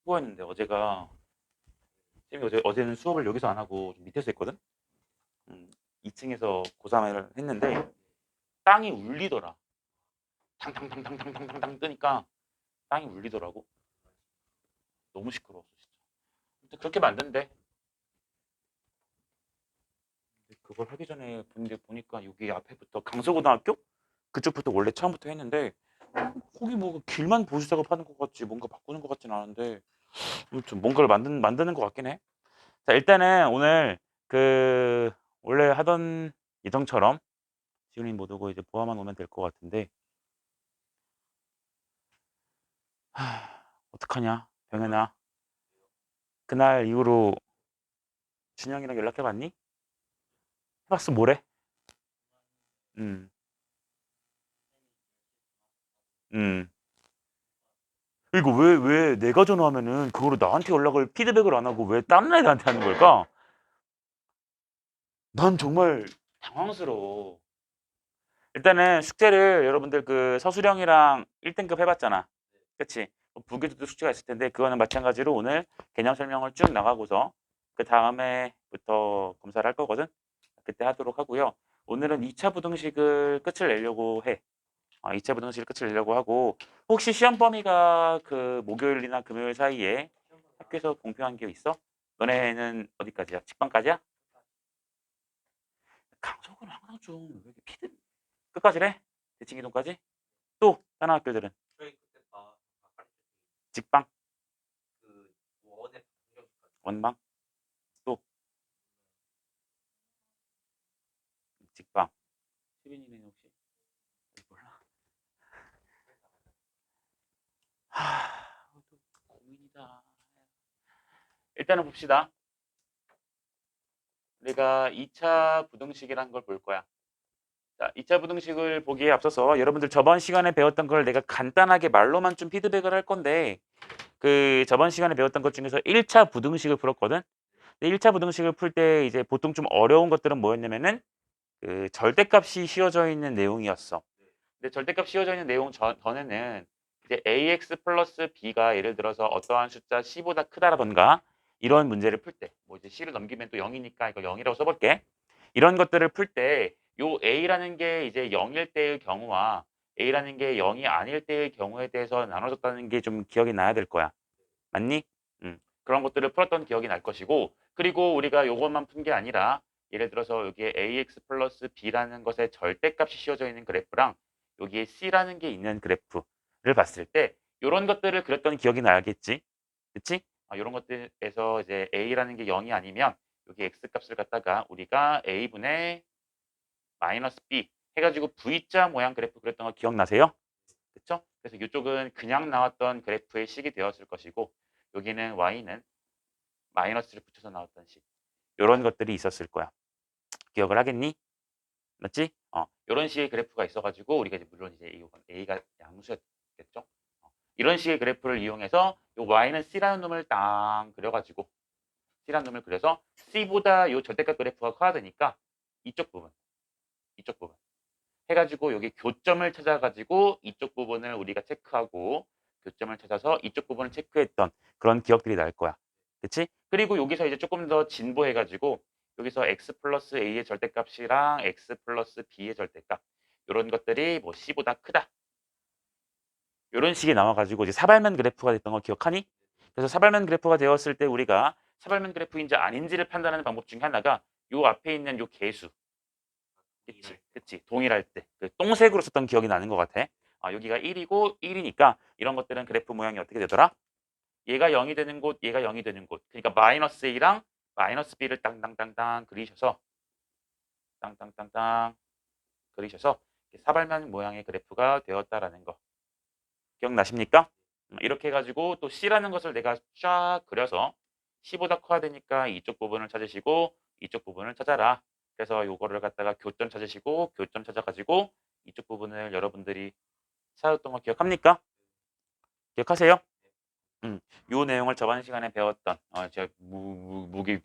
수고했는데 어제가 쌤이 어제는 수업을 여기서 안 하고 좀 밑에서 했거든. 2층에서 고3을 했는데 땅이 울리더라. 탕탕탕탕탕탕탕탕 뜨니까 땅이 울리더라고. 너무 시끄러웠어 진짜. 아무튼 그렇게 만든대. 근데 그걸 하기 전에 근데 보니까 여기 앞에부터 강서고등학교 그쪽부터 원래 처음부터 했는데 거기 뭐 길만 보수 작업하는 것 같지 뭔가 바꾸는 것 같진 않은데 아무튼 뭔가를 만드는 것 같긴 해. 자 일단은 오늘 그 원래 하던 예정처럼 지훈이 못 오고 이제 보아만 오면 될 것 같은데 어떡하냐 병현아. 그날 이후로 준영이랑 연락해봤니? 해봤어 뭐래? 음, 음. 이거 왜 내가 전화하면은 그거를 나한테 연락을 피드백을 안 하고 왜 다른 애들한테 하는 걸까? 난 정말 당황스러워. 일단은 숙제를 여러분들 그 서술형이랑 1등급 해봤잖아. 그치? 부기도 숙제가 있을 텐데 그거는 마찬가지로 오늘 개념 설명을 쭉 나가고서 그 다음에부터 검사를 할 거거든. 그때 하도록 하고요. 오늘은 2차 부등식을 끝을 내려고 해. 2차 부등식을 끝을 내려고 하고 혹시 시험 범위가 그 목요일이나 금요일 사이에 학교에서 공표한 게 있어? 너네는 어디까지야? 직방까지야? 강석은 항상 좀 왜 이렇게 끝까지래? 대칭이동까지? 또 다른 학교들은 직방? 원방? 또 직방? 수빈이는 혹시 몰라? 또 고민이다. 일단은 봅시다. 우리가 2차 부등식이라는 걸 볼 거야. 자, 2차 부등식을 보기에 앞서서 여러분들 저번 시간에 배웠던 걸 내가 간단하게 말로만 좀 피드백을 할 건데 그 저번 시간에 배웠던 것 중에서 1차 부등식을 풀었거든. 근데 1차 부등식을 풀 때 이제 보통 좀 어려운 것들은 뭐였냐면은 그 절대값이 씌워져 있는 내용이었어. 근데 절대값 씌워져 있는 내용 전에는 이제 ax 플러스 b가 예를 들어서 어떠한 숫자 c보다 크다라던가 이런 문제를 풀 때 뭐 이제 c를 넘기면 또 0이니까 이거 0이라고 써볼게. 이런 것들을 풀 때 요 a라는 게 이제 0일 때의 경우와 a라는 게 0이 아닐 때의 경우에 대해서 나눠졌다는 게 좀 기억이 나야 될 거야. 맞니? 그런 것들을 풀었던 기억이 날 것이고 그리고 우리가 요것만 푼 게 아니라 예를 들어서 여기에 ax 플러스 b라는 것의 절대값이 씌워져 있는 그래프랑 여기에 c라는 게 있는 그래프를 봤을 때 이런 것들을 그렸던 기억이 나겠지? 그치? 이런 것들에서 이제 a라는 게 0이 아니면 여기 x 값을 갖다가 우리가 a분의 마이너스 b 해가지고 V자 모양 그래프 그렸던 거 기억나세요? 그쵸? 그래서 이쪽은 그냥 나왔던 그래프의 식이 되었을 것이고 여기는 y는 마이너스를 붙여서 나왔던 식 이런 것들이 있었을 거야. 기억을 하겠니? 맞지? 이런 식의 그래프가 있어가지고 우리가 이제 물론 이제 이건 a가 양수였겠죠? 이런 식의 그래프를 이용해서 요 y는 c라는 놈을 딱 그려가지고 c라는 놈을 그려서 c보다 요 절대값 그래프가 커야 되니까 이쪽 부분, 이쪽 부분 해가지고 여기 교점을 찾아가지고 이쪽 부분을 우리가 체크하고 교점을 찾아서 이쪽 부분을 체크했던 그런 기억들이 날 거야. 그치? 그리고 여기서 이제 조금 더 진보해가지고 여기서 x 플러스 a의 절대값이랑 x 플러스 b의 절대값 이런 것들이 뭐 c보다 크다. 이런 식이 나와가지고 이제 사발면 그래프가 됐던 거 기억하니? 그래서 사발면 그래프가 되었을 때 우리가 사발면 그래프인지 아닌지를 판단하는 방법 중에 하나가 요 앞에 있는 요 개수 그치, 그치. 동일할 때. 그 똥색으로 썼던 기억이 나는 것 같아. 여기가 1이고 1이니까 이런 것들은 그래프 모양이 어떻게 되더라? 얘가 0이 되는 곳, 얘가 0이 되는 곳. 그러니까 마이너스 A랑 마이너스 B를 땅땅땅땅 그리셔서 땅땅땅땅 그리셔서 사발면 모양의 그래프가 되었다라는 거. 기억나십니까? 이렇게 해가지고 또 C라는 것을 내가 쫙 그려서 C보다 커야 되니까 이쪽 부분을 찾으시고 이쪽 부분을 찾아라. 그래서 요거를 갖다가 교점 찾으시고 교점 찾아가지고 이쪽 부분을 여러분들이 찾았던 거 기억합니까? 기억하세요? 요 내용을 저번 시간에 배웠던 제가 목이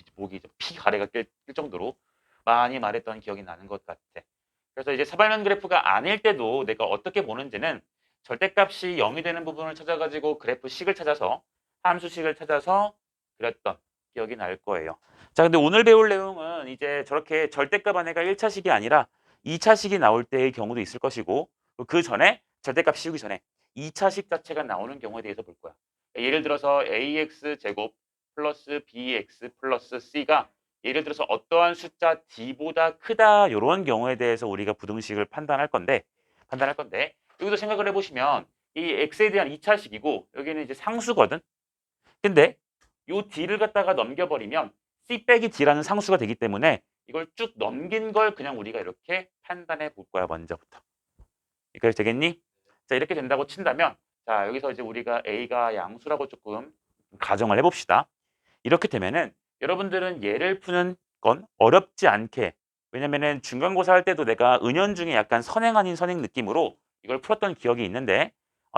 피 가래가 낄 정도로 많이 말했던 기억이 나는 것 같아. 그래서 이제 사발면 그래프가 아닐 때도 내가 어떻게 보는지는 절대값이 0이 되는 부분을 찾아가지고 그래프 식을 찾아서 함수식을 찾아서 그렸던 기억이 날 거예요. 자, 근데 오늘 배울 내용은 이제 저렇게 절대값 안에가 1차식이 아니라 2차식이 나올 때의 경우도 있을 것이고 그 전에 절대값 씌우기 전에 2차식 자체가 나오는 경우에 대해서 볼 거야. 예를 들어서 ax 제곱 플러스 bx 플러스 c가 예를 들어서 어떠한 숫자 d보다 크다 이런 경우에 대해서 우리가 부등식을 판단할 건데 여기도 생각을 해보시면 이 x에 대한 2차식이고 여기는 이제 상수거든. 근데 요 d를 갖다가 넘겨버리면 c 빼기 d라는 상수가 되기 때문에 이걸 쭉 넘긴 걸 그냥 우리가 이렇게 판단해 볼 거야 먼저부터. 이렇게 되겠니? 자, 이렇게 된다고 친다면 자, 여기서 이제 우리가 a가 양수라고 조금 가정을 해봅시다. 이렇게 되면은 여러분들은 얘를 푸는 건 어렵지 않게, 왜냐면은 중간고사 할 때도 내가 은연중에 약간 선행 아닌 선행 느낌으로 이걸 풀었던 기억이 있는데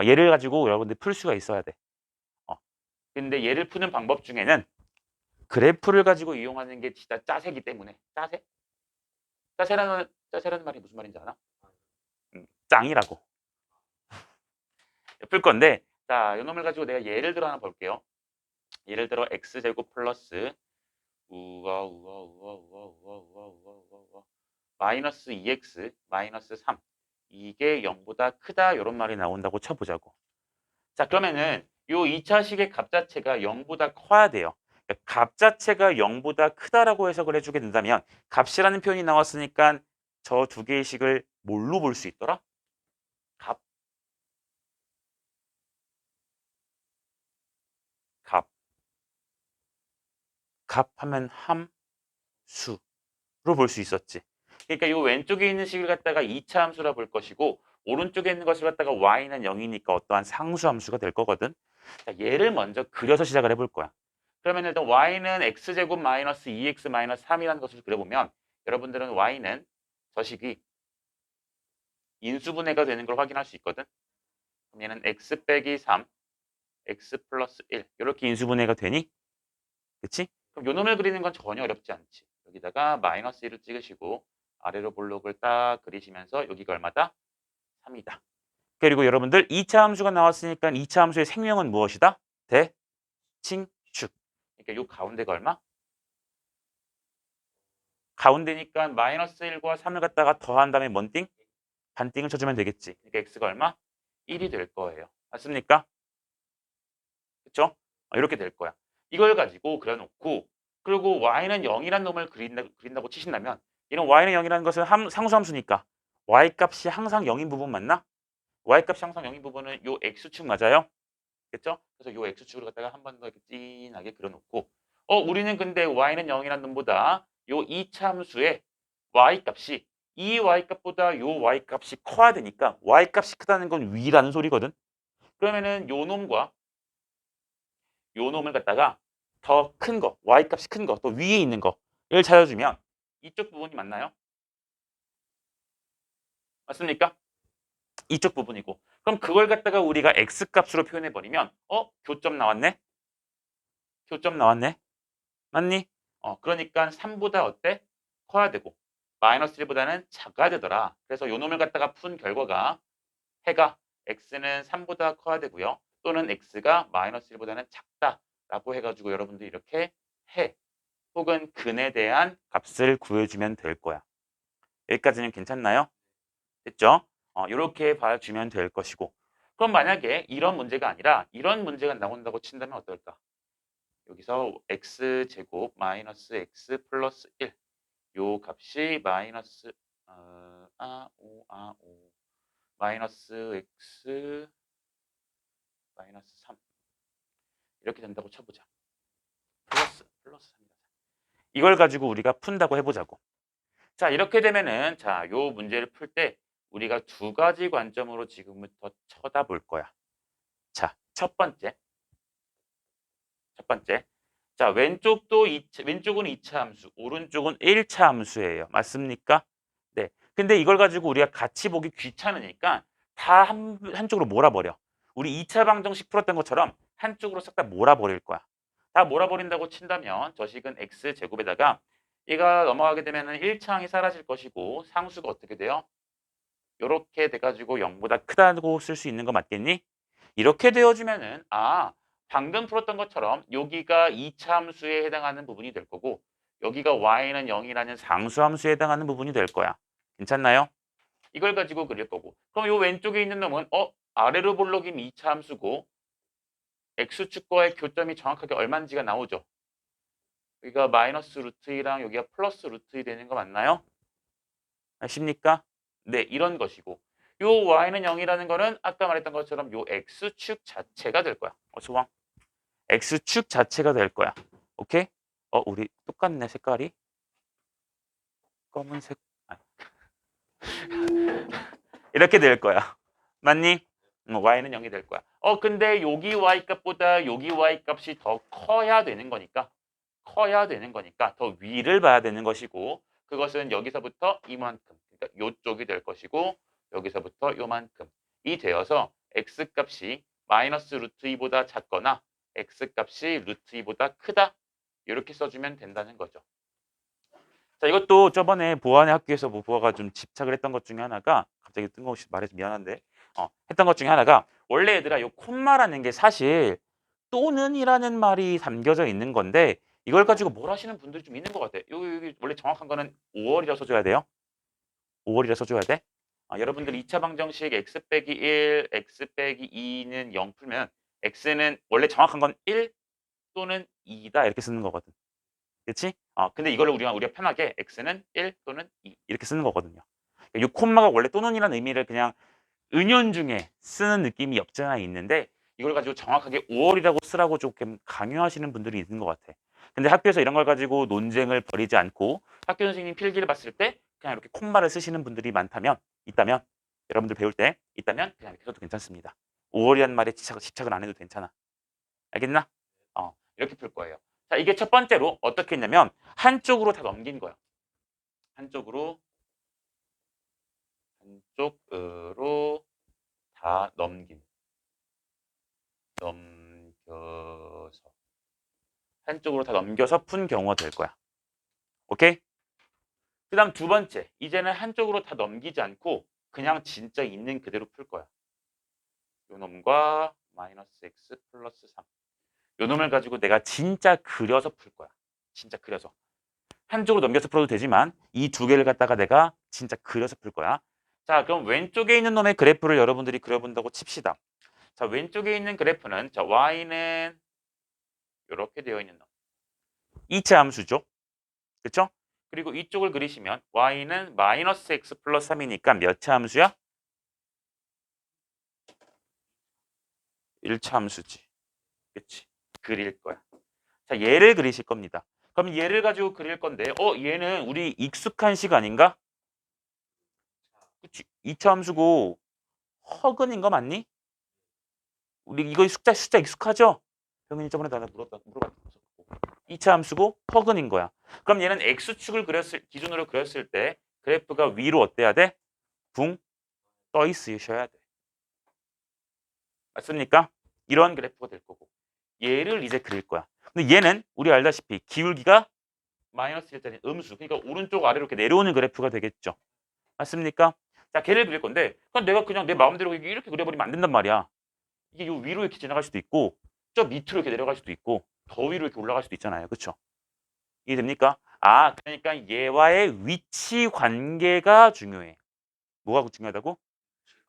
얘를 가지고 여러분들 풀 수가 있어야 돼. 근데 얘를 푸는 방법 중에는 그래프를 가지고 이용하는 게 진짜 짜세기 때문에 짜세? 짜세라는 말이 무슨 말인지 알아? 짱이라고 풀 건데 자, 이놈을 가지고 내가 예를 들어 하나 볼게요. 예를 들어 x제곱 플러스 우와 마이너스 2x 마이너스 3 이게 0보다 크다 이런 말이 나온다고 쳐보자고. 자, 그러면은 요 2차식의 값 자체가 0보다 커야 돼요. 그러니까 값 자체가 0보다 크다라고 해석을 해주게 된다면 값이라는 표현이 나왔으니까 저 두 개의 식을 뭘로 볼 수 있더라? 값, 값, 값 하면 함수로 볼 수 있었지. 그러니까 요 왼쪽에 있는 식을 갖다가 2차 함수라 볼 것이고 오른쪽에 있는 것을 갖다가 y는 0이니까 어떠한 상수 함수가 될 거거든. 자, 얘를 먼저 그려서 시작을 해볼 거야. 그러면 일단 y는 x제곱 마이너스 2x 마이너스 3이라는 것을 그려보면 여러분들은 y는 저 식이 인수분해가 되는 걸 확인할 수 있거든. 그럼 얘는 x 빼기 3, x 플러스 1 이렇게 인수분해가 되니? 그치? 그럼 요 놈을 그리는 건 전혀 어렵지 않지. 여기다가 마이너스 1을 찍으시고 아래로 볼록을 딱 그리시면서 여기가 얼마다? 3이다. 그리고 여러분들 2차 함수가 나왔으니까 2차 함수의 생명은 무엇이다? 대칭축. 그러니까 요 가운데가 얼마? 가운데니까 마이너스 1과 3을 갖다가 더한 다음에 뭔 띵? 반띵을 쳐주면 되겠지. 그러니까 x가 얼마? 1이 될 거예요. 맞습니까? 그쵸? 이렇게 될 거야. 이걸 가지고 그려놓고 그리고 y는 0이라는 놈을 그린다고 치신다면 이런 y는 0이라는 것은 상수함수니까 y값이 항상 0인 부분 맞나? y값이 항상 0인 부분은 요 x축 맞아요? 그쵸? 그래서 요 x축을 갖다가 한 번 더 이렇게 진하게 그려놓고 우리는 근데 y는 0이라는 놈보다 요 2차 함수의 y값이 이 y값보다 요 y값이 커야 되니까 y값이 크다는 건 위라는 소리거든. 그러면은 요 놈과 요 놈을 갖다가 더 큰 거, y값이 큰 거, 또 위에 있는 거를 찾아주면 이쪽 부분이 맞나요? 맞습니까? 이쪽 부분이고. 그럼 그걸 갖다가 우리가 x값으로 표현해 버리면 교점 나왔네? 교점 나왔네? 맞니? 그러니까 3보다 어때? 커야 되고 마이너스 1보다는 작아야 되더라. 그래서 요 놈을 갖다가 푼 결과가 해가 x는 3보다 커야 되고요. 또는 x가 마이너스 1보다는 작다라고 해가지고 여러분들이 이렇게 해 혹은 근에 대한 값을 구해주면 될 거야. 여기까지는 괜찮나요? 됐죠? 이렇게 봐주면 될 것이고 그럼 만약에 이런 문제가 아니라 이런 문제가 나온다고 친다면 어떨까? 여기서 x제곱 마이너스 x 플러스 1 요 값이 마이너스 마이너스 x 마이너스 3 이렇게 된다고 쳐보자. 플러스 3이다. 이걸 가지고 우리가 푼다고 해보자고. 자, 이렇게 되면은 자, 요 문제를 풀 때 우리가 두 가지 관점으로 지금부터 쳐다볼 거야. 자, 첫 번째. 자, 왼쪽은 2차 함수, 오른쪽은 1차 함수예요. 맞습니까? 네. 근데 이걸 가지고 우리가 같이 보기 귀찮으니까 다 한쪽으로 몰아버려. 우리 2차 방정식 풀었던 것처럼 한쪽으로 싹 다 몰아버릴 거야. 다 몰아버린다고 친다면 저 식은 x제곱에다가 얘가 넘어가게 되면 1차항이 사라질 것이고 상수가 어떻게 돼요? 이렇게 돼가지고 0보다 크다고 쓸 수 있는 거 맞겠니? 이렇게 되어주면은 방금 풀었던 것처럼 여기가 2차 함수에 해당하는 부분이 될 거고 여기가 y는 0이라는 상수함수에 해당하는 부분이 될 거야. 괜찮나요? 이걸 가지고 그릴 거고 그럼 요 왼쪽에 있는 놈은 아래로 볼록이면 2차 함수고 x축과의 교점이 정확하게 얼마인지가 나오죠. 여기가 마이너스 루트 2랑 여기가 플러스 루트 2 되는 거 맞나요? 아십니까? 네, 이런 것이고 요 y는 0이라는 거는 아까 말했던 것처럼 요 x축 자체가 될 거야. 좋아. x축 자체가 될 거야. 오케이? 우리 똑같네, 색깔이. 검은색. 아, 이렇게 될 거야. 맞니? y는 0이 될 거야. 근데 여기 y 값보다 여기 y 값이 더 커야 되는 거니까 더 위를 봐야 되는 것이고 그것은 여기서부터 이만큼 그러니까 요쪽이 될 것이고 여기서부터 요만큼이 되어서 x 값이 마이너스 루트 2보다 작거나 x 값이 루트 2보다 크다 이렇게 써주면 된다는 거죠. 자, 이것도 저번에 보안의 학교에서 보아가 좀 집착을 했던 것 중에 하나가 갑자기 뜬금없이 말해서 미안한데 했던 것 중에 하나가 원래 얘들아 요 콤마라는 게 사실 또는이라는 말이 담겨져 있는 건데 이걸 가지고 뭘 하시는 분들이 좀 있는 것 같아. 여기 원래 정확한 거는 5월이라 써줘야 돼요. 5월이라 써줘야 돼. 여러분들 2차 방정식 x 빼기 1, x 빼기 2는 0 풀면 x는 원래 정확한 건 1 또는 2다 이렇게 쓰는 거거든. 그렇지? 근데 이거를 우리가 편하게 x는 1 또는 2 이렇게 쓰는 거거든요. 이 콤마가 원래 또는이라는 의미를 그냥 은연중에 쓰는 느낌이 없지 않아 있는데 이걸 가지고 정확하게 5월이라고 쓰라고 조금 강요하시는 분들이 있는 것 같아. 근데 학교에서 이런 걸 가지고 논쟁을 벌이지 않고 학교 선생님 필기를 봤을 때 그냥 이렇게 콤마를 쓰시는 분들이 있다면 여러분들 배울 때 있다면 그냥 이렇게 써도 괜찮습니다. 5월이라는 말에 집착을 안 해도 괜찮아. 알겠나? 이렇게 풀 거예요. 자, 이게 첫 번째로 어떻게 했냐면 한쪽으로 다 넘긴 거야. 한쪽으로 다 한쪽으로 다 넘겨서 푼 경우가 될 거야. 오케이? 그 다음 두 번째, 이제는 한쪽으로 다 넘기지 않고 그냥 진짜 있는 그대로 풀 거야. 요 놈과 마이너스 x 플러스 3. 요 놈을 가지고 내가 진짜 그려서 풀 거야. 진짜 그려서. 한쪽으로 넘겨서 풀어도 되지만 이 두 개를 갖다가 내가 진짜 그려서 풀 거야. 자, 그럼 왼쪽에 있는 놈의 그래프를 여러분들이 그려본다고 칩시다. 자, 왼쪽에 있는 그래프는 자, y는 이렇게 되어 있는 놈. 2차 함수죠. 그렇죠? 그리고 이쪽을 그리시면 y는 마이너스 x 플러스 3이니까 몇 차 함수야? 1차 함수지. 그렇지? 그릴 거야. 자, 얘를 그리실 겁니다. 그럼 얘를 가지고 그릴 건데 얘는 우리 익숙한 식 아닌가? 그치? 2차 함수고 허근인 거 맞니? 우리 이거 숫자 익숙하죠? 병현이 저번에 나 물어봤던 2차 함수고 허근인 거야. 그럼 얘는 x축을 기준으로 그렸을 때 그래프가 위로 어때야 돼? 붕 떠 있으셔야 돼. 맞습니까? 이런 그래프가 될 거고 얘를 이제 그릴 거야. 근데 얘는 우리 알다시피 기울기가 마이너스 1짜리 음수. 그러니까 오른쪽 아래로 이렇게 내려오는 그래프가 되겠죠. 맞습니까? 자, 걔를 그릴 건데 그럼 내가 그냥 내 마음대로 이렇게 그려버리면 안 된단 말이야. 이게 요 위로 이렇게 지나갈 수도 있고 저 밑으로 이렇게 내려갈 수도 있고 더 위로 이렇게 올라갈 수도 있잖아요. 그렇죠? 이해됩니까? 그러니까 얘와의 위치 관계가 중요해. 뭐가 중요하다고?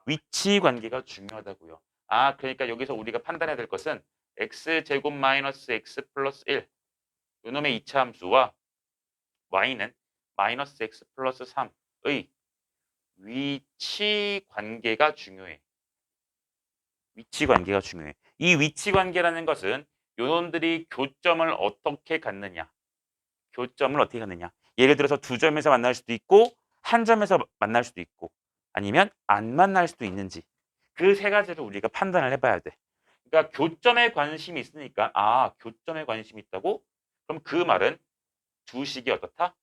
위치 관계가 중요하다고요. 그러니까 여기서 우리가 판단해야 될 것은 x제곱 마이너스 x 플러스 1 요놈의 2차 함수와 y는 마이너스 x 플러스 3의 위치 관계가 중요해. 위치 관계가 중요해. 이 위치 관계라는 것은 요놈들이 교점을 어떻게 갖느냐. 예를 들어서 두 점에서 만날 수도 있고 한 점에서 만날 수도 있고 아니면 안 만날 수도 있는지 그 세 가지를 우리가 판단을 해봐야 돼. 그러니까 교점에 관심이 있으니까 교점에 관심이 있다고? 그럼 그 말은 두 식이 어떻다?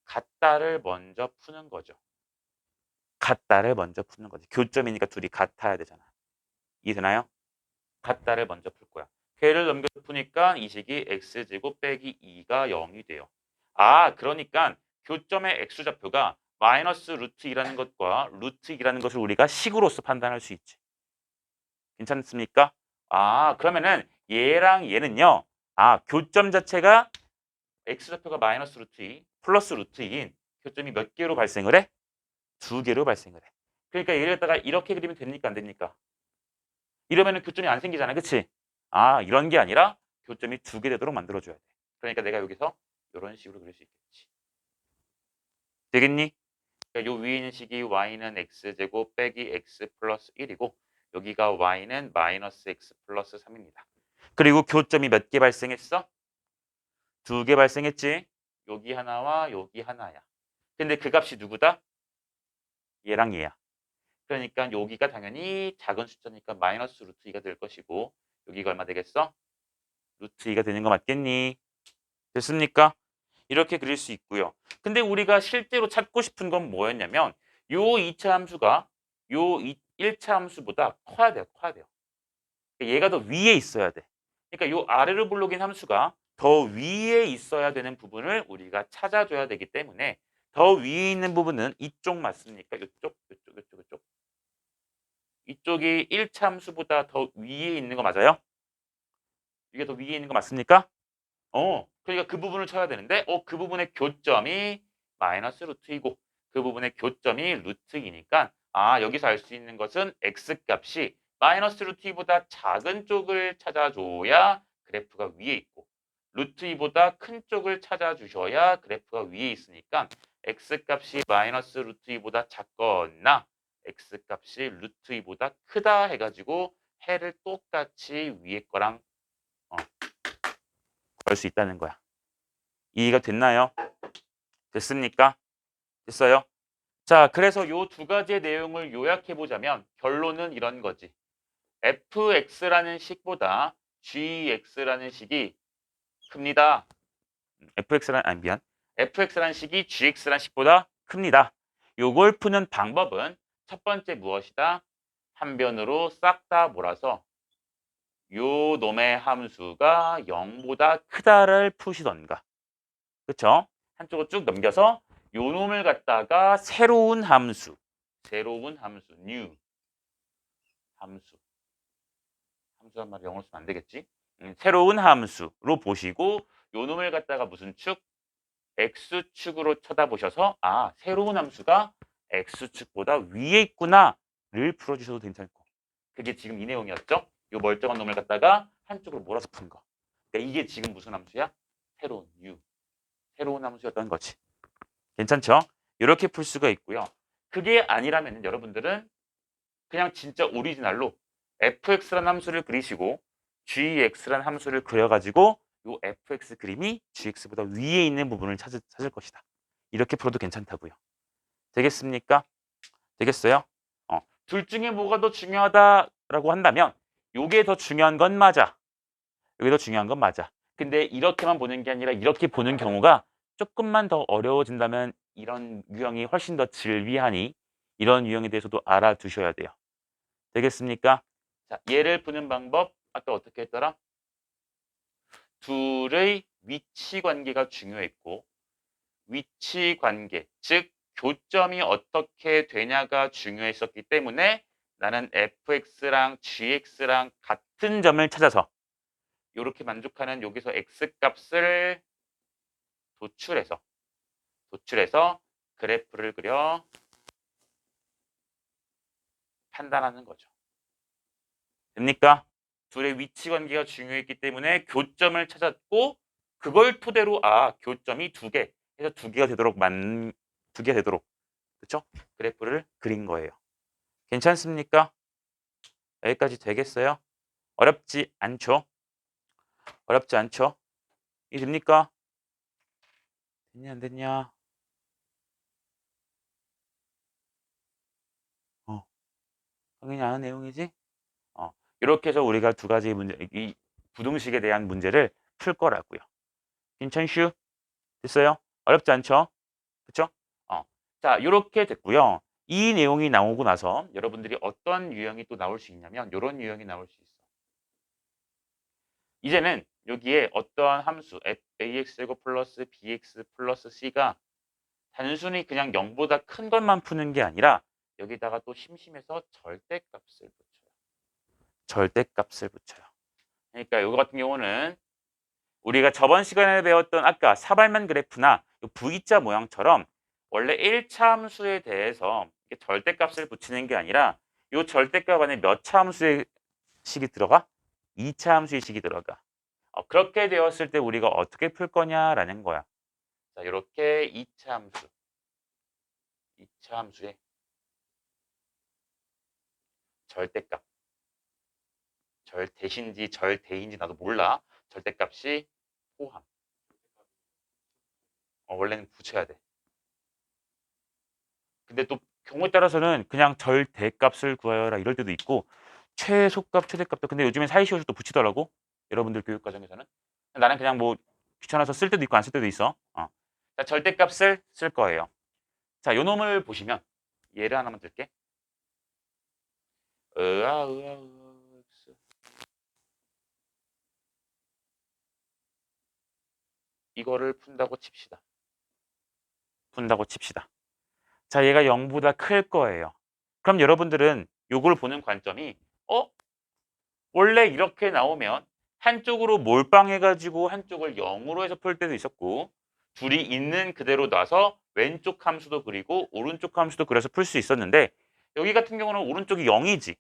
같다를 먼저 푸는 거죠. 같다를 먼저 푸는 거지. 교점이니까 둘이 같아야 되잖아. 이해되나요? 같다를 먼저 풀 거야. 걔를 넘겨 푸니까 이 식이 x제곱 빼기 2가 0이 돼요. 그러니까 교점의 x좌표가 마이너스 루트 2라는 것과 루트 2라는 것을 우리가 식으로서 판단할 수 있지. 괜찮습니까? 아, 그러면은 얘랑 얘는요. 아, 교점 자체가 x좌표가 마이너스 루트 2 플러스 루트 2인 교점이 몇 개로 발생을 해? 두 개로 발생을 해. 그러니까 얘를 갖다가 이렇게 그리면 됩니까? 안 됩니까? 이러면은 교점이 안 생기잖아. 그치? 아, 이런 게 아니라 교점이 두 개 되도록 만들어줘야 돼. 그러니까 내가 여기서 이런 식으로 그릴 수 있겠지. 되겠니? 그러니까 요 위에 있는 식이 y는 x제곱 빼기 x 플러스 1이고 여기가 y는 마이너스 x 플러스 3입니다. 그리고 교점이 몇 개 발생했어? 두 개 발생했지? 여기 하나와 여기 하나야. 근데 그 값이 누구다? 얘랑 얘야. 그러니까 여기가 당연히 작은 숫자니까 마이너스 루트 2가 될 것이고 여기가 얼마 되겠어? 루트 2가 되는 거 맞겠니? 됐습니까? 이렇게 그릴 수 있고요. 근데 우리가 실제로 찾고 싶은 건 뭐였냐면 요 2차 함수가 요 1차 함수보다 커야 돼요. 커야 돼요. 얘가 더 위에 있어야 돼. 그러니까 요 아래로 불러긴 함수가 더 위에 있어야 되는 부분을 우리가 찾아줘야 되기 때문에 더 위에 있는 부분은 이쪽 맞습니까? 이쪽, 이쪽, 이쪽, 이쪽. 이쪽이 1차 함수보다 더 위에 있는 거 맞아요? 이게 더 위에 있는 거 맞습니까? 그러니까 그 부분을 쳐야 되는데, 그 부분의 교점이 마이너스 루트이고, 그 부분의 교점이 루트이니까, 아, 여기서 알 수 있는 것은 x 값이 마이너스 루트 2보다 작은 쪽을 찾아줘야 그래프가 위에 있고, 루트 2보다 큰 쪽을 찾아주셔야 그래프가 위에 있으니까, x 값이 마이너스 루트 2보다 작거나, x 값이 루트 2보다 크다 해가지고, 해를 똑같이 위에 거랑 걸 수 있다는 거야. 이해가 됐나요? 됐습니까? 됐어요? 자, 그래서 요 두 가지의 내용을 요약해 보자면 결론은 이런 거지. fx라는 식보다 gx라는 식이 큽니다. fx라는 식이 gx라는 식보다 큽니다. 요걸 푸는 방법은 첫 번째 무엇이다? 한 변으로 싹 다 몰아서 요 놈의 함수가 0보다 크다를 푸시던가. 그쵸? 한쪽으로 쭉 넘겨서 요 놈을 갖다가 새로운 함수, new 함수란 말이 영어로 쓰면 안 되겠지? 새로운 함수로 보시고 요 놈을 갖다가 무슨 축? x축으로 쳐다보셔서 아, 새로운 함수가 x축보다 위에 있구나를 풀어주셔도 괜찮고 그게 지금 이 내용이었죠? 요 멀쩡한 놈을 갖다가 한쪽으로 몰아서 푼 거. 그러니까 이게 지금 무슨 함수야? 새로운 함수였던 거지. 괜찮죠? 이렇게 풀 수가 있고요. 그게 아니라면 여러분들은 그냥 진짜 오리지널로 fx라는 함수를 그리시고 gx라는 함수를 그려가지고 이 fx 그림이 gx보다 위에 있는 부분을 찾을 것이다. 이렇게 풀어도 괜찮다고요. 되겠습니까? 되겠어요? 둘 중에 뭐가 더 중요하다라고 한다면 이게 더 중요한 건 맞아. 이게 더 중요한 건 맞아. 근데 이렇게만 보는 게 아니라 이렇게 보는 경우가 조금만 더 어려워진다면 이런 유형이 훨씬 더 즐비하니 이런 유형에 대해서도 알아두셔야 돼요. 되겠습니까? 자, 얘를 푸는 방법 아까 어떻게 했더라? 둘의 위치 관계가 중요했고 위치 관계, 즉 교점이 어떻게 되냐가 중요했었기 때문에 나는 fx랑 gx랑 같은 점을 찾아서 이렇게 만족하는 여기서 x 값을 도출해서 그래프를 그려 판단하는 거죠. 됩니까? 둘의 위치 관계가 중요했기 때문에 교점을 찾았고 그걸 토대로 아, 교점이 두 개 해서 두 개가 되도록 그렇죠? 그래프를 그린 거예요. 괜찮습니까? 여기까지 되겠어요? 어렵지 않죠? 어렵지 않죠? 이 됩니까? 됐냐 안 됐냐? 당연히 아는 내용이지? 이렇게 해서 우리가 두 가지 문제, 이 부등식에 대한 문제를 풀 거라고요. 괜찮슈? 됐어요? 어렵지 않죠? 그쵸? 자, 이렇게 됐고요. 이 내용이 나오고 나서 여러분들이 어떤 유형이 또 나올 수 있냐면 이런 유형이 나올 수 있어. 이제는 여기에 어떠한 함수 ax제곱 플러스 bx 플러스 c가 단순히 그냥 0보다 큰 것만 푸는 게 아니라 여기다가 또 심심해서 절대값을 붙여요. 절대값을 붙여요. 그러니까 이거 같은 경우는 우리가 저번 시간에 배웠던 아까 사발면 그래프나 V자 모양처럼 원래 1차 함수에 대해서 절대값을 붙이는 게 아니라 이 절대값 안에 몇 차 함수의 식이 들어가? 2차 함수의 식이 들어가. 그렇게 되었을 때 우리가 어떻게 풀 거냐라는 거야. 자, 이렇게 2차 함수. 2차 함수의 절대값. 절대신지 절대인지 나도 몰라. 절대값이 포함. 원래는 붙여야 돼. 근데 또 경우에 따라서는 그냥 절대값을 구하여라 이럴 때도 있고 최소값, 최대값도 근데 요즘엔 사이시옷을 또 붙이더라고. 여러분들 교육 과정에서는. 나는 그냥 뭐 귀찮아서 쓸 때도 있고 안 쓸 때도 있어. 자, 절대값을 쓸 거예요. 자, 요 놈을 보시면 예를 하나만 들게. x. 이거를 푼다고 칩시다. 자, 얘가 0보다 클 거예요. 그럼 여러분들은 요걸 보는 관점이 원래 이렇게 나오면 한쪽으로 몰빵해가지고 한쪽을 0으로 해서 풀 때도 있었고 둘이 있는 그대로 놔서 왼쪽 함수도 그리고 오른쪽 함수도 그려서 풀 수 있었는데 여기 같은 경우는 오른쪽이 0이지.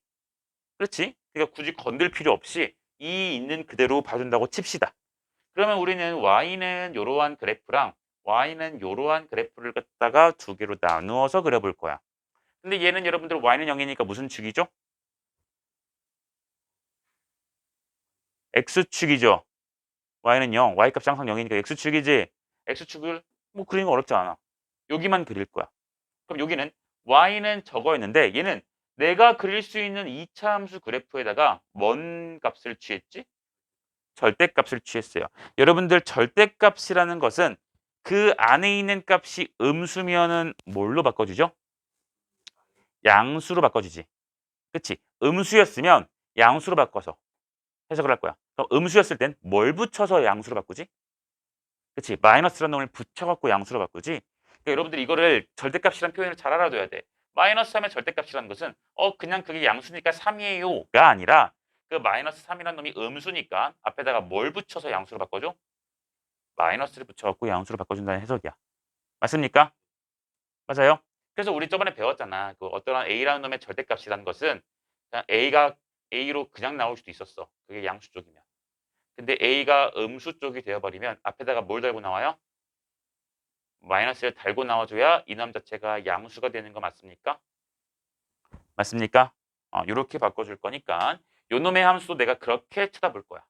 그렇지? 그러니까 굳이 건들 필요 없이 이 있는 그대로 봐준다고 칩시다. 그러면 우리는 y는 이러한 그래프랑 y는 이러한 그래프를 갖다가 두 개로 나누어서 그려볼 거야. 근데 얘는 여러분들 y는 0이니까 무슨 축이죠? x축이죠. y는 0, y값이 항상 0이니까 x축이지. x축을 뭐 그리는 거 어렵지 않아. 여기만 그릴 거야. 그럼 여기는 y는 저거였는데 얘는 내가 그릴 수 있는 2차 함수 그래프에다가 뭔 값을 취했지? 절대값을 취했어요. 여러분들 절대값이라는 것은 그 안에 있는 값이 음수면은 뭘로 바꿔주죠? 양수로 바꿔주지. 그치? 음수였으면 양수로 바꿔서 해석을 할 거야. 그럼 음수였을 땐 뭘 붙여서 양수로 바꾸지? 그치? 마이너스라는 놈을 붙여갖고 양수로 바꾸지? 그러니까 여러분들이 이거를 절대값이라는 표현을 잘 알아둬야 돼. 마이너스 하면 절대값이라는 것은 그냥 그게 양수니까 3이에요가 아니라 그 마이너스 3이라는 놈이 음수니까 앞에다가 뭘 붙여서 양수로 바꿔줘? 마이너스를 붙여갖고 양수로 바꿔준다는 해석이야. 맞습니까? 맞아요? 그래서 우리 저번에 배웠잖아. 그 어떠한 A라는 놈의 절대값이라는 것은 그냥 A가 A로 그냥 나올 수도 있었어. 그게 양수 쪽이면. 근데 A가 음수 쪽이 되어버리면 앞에다가 뭘 달고 나와요? 마이너스를 달고 나와줘야 이놈 자체가 양수가 되는 거 맞습니까? 맞습니까? 이렇게 바꿔줄 거니까 요 놈의 함수도 내가 그렇게 쳐다볼 거야.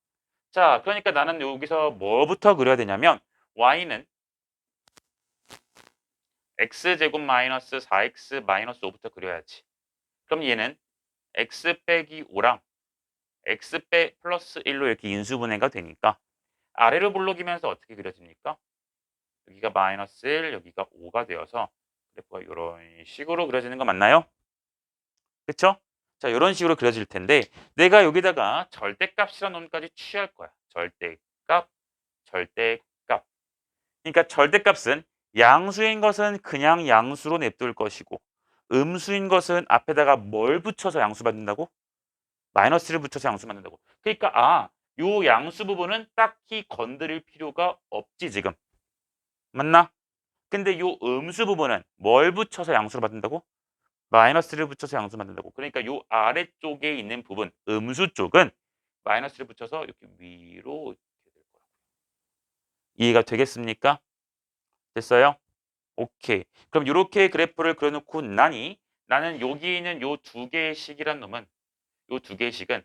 자, 그러니까 나는 여기서 뭐부터 그려야 되냐면 y는 x제곱 마이너스 4x 마이너스 5부터 그려야지. 그럼 얘는 x 빼기 5랑 x 빼 플러스 1로 이렇게 인수분해가 되니까 아래로 볼록이면서 어떻게 그려집니까? 여기가 마이너스 1, 여기가 5가 되어서 그래프가 이런 식으로 그려지는 거 맞나요? 그쵸? 자, 이런 식으로 그려질 텐데 내가 여기다가 절대값이라는 놈까지 취할 거야. 절대값, 절대값. 그러니까 절대값은 양수인 것은 그냥 양수로 냅둘 것이고 음수인 것은 앞에다가 뭘 붙여서 양수 받는다고? 마이너스를 붙여서 양수 받는다고. 그러니까 요 양수 부분은 딱히 건드릴 필요가 없지 지금. 맞나? 근데 요 음수 부분은 뭘 붙여서 양수를 받는다고? 마이너스를 붙여서 양수 만든다고. 그러니까 요 아래쪽에 있는 부분, 음수 쪽은 마이너스를 붙여서 이렇게 위로 이렇게 될 거라고요. 이해가 되겠습니까? 됐어요? 오케이. 그럼 이렇게 그래프를 그려놓고 나니 나는 여기 있는 요 두 개의 식이란 놈은 요 두 개의 식은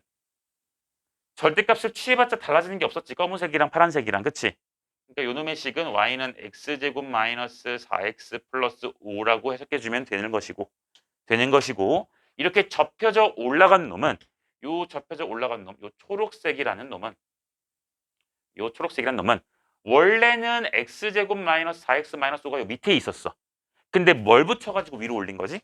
절대값을 취해봤자 달라지는 게 없었지. 검은색이랑 파란색이랑 그치? 그러니까 요 놈의 식은 y는 x제곱 마이너스 4x 플러스 5라고 해석해주면 되는 것이고 이렇게 접혀져 올라간 놈은 요 접혀져 올라간 놈, 요 초록색이라는 놈은 원래는 x제곱 마이너스 4x 마이너스 5가 요 밑에 있었어. 근데 뭘 붙여가지고 위로 올린 거지?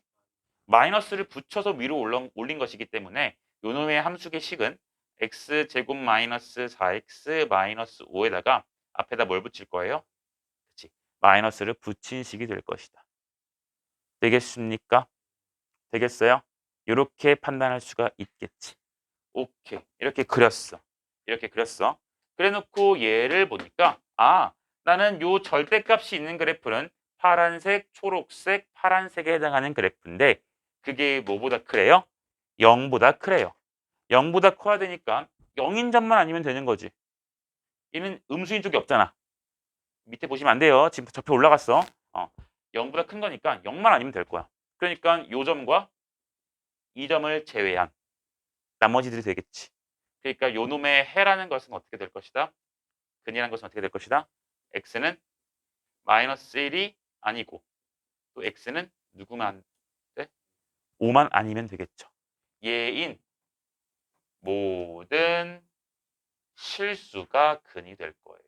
마이너스를 붙여서 위로 올린 것이기 때문에 요 놈의 함수의 식은 x제곱 마이너스 4x 마이너스 5에다가 앞에다 뭘 붙일 거예요? 그치? 마이너스를 붙인 식이 될 것이다. 되겠습니까? 되겠어요? 이렇게 판단할 수가 있겠지. 오케이. 이렇게 그렸어. 이렇게 그렸어. 그래 놓고 얘를 보니까 나는 요 절대값이 있는 그래프는 파란색, 초록색, 파란색에 해당하는 그래프인데 그게 뭐보다 크래요? 0보다 크래요. 0보다 커야 되니까 0인 점만 아니면 되는 거지. 얘는 음수인 쪽이 없잖아. 밑에 보시면 안 돼요. 지금 접혀 올라갔어. 0보다 큰 거니까 0만 아니면 될 거야. 그러니까 요 점과 이 점을 제외한 나머지들이 되겠지. 그러니까 요 놈의 해라는 것은 어떻게 될 것이다? 근이라는 것은 어떻게 될 것이다? x는 마이너스 1이 아니고 또 x는 누구만 돼? 5만 아니면 되겠죠. 얘인 모든 실수가 근이 될 거예요.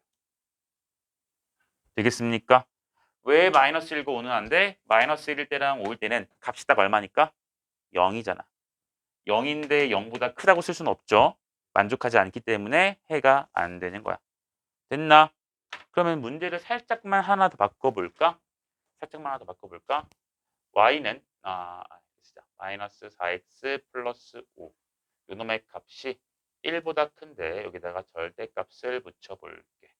되겠습니까? 왜 마이너스 1과 5는 안 돼? 마이너스 1일 때랑 5일 때는 값이 딱 얼마니까? 0이잖아. 0인데 0보다 크다고 쓸 수는 없죠. 만족하지 않기 때문에 해가 안 되는 거야. 됐나? 그러면 문제를 살짝만 하나 더 바꿔볼까? 살짝만 하나 더 바꿔볼까? y는 마이너스 4x 플러스 5 요놈의 값이 1보다 큰데 여기다가 절대값을 붙여볼게.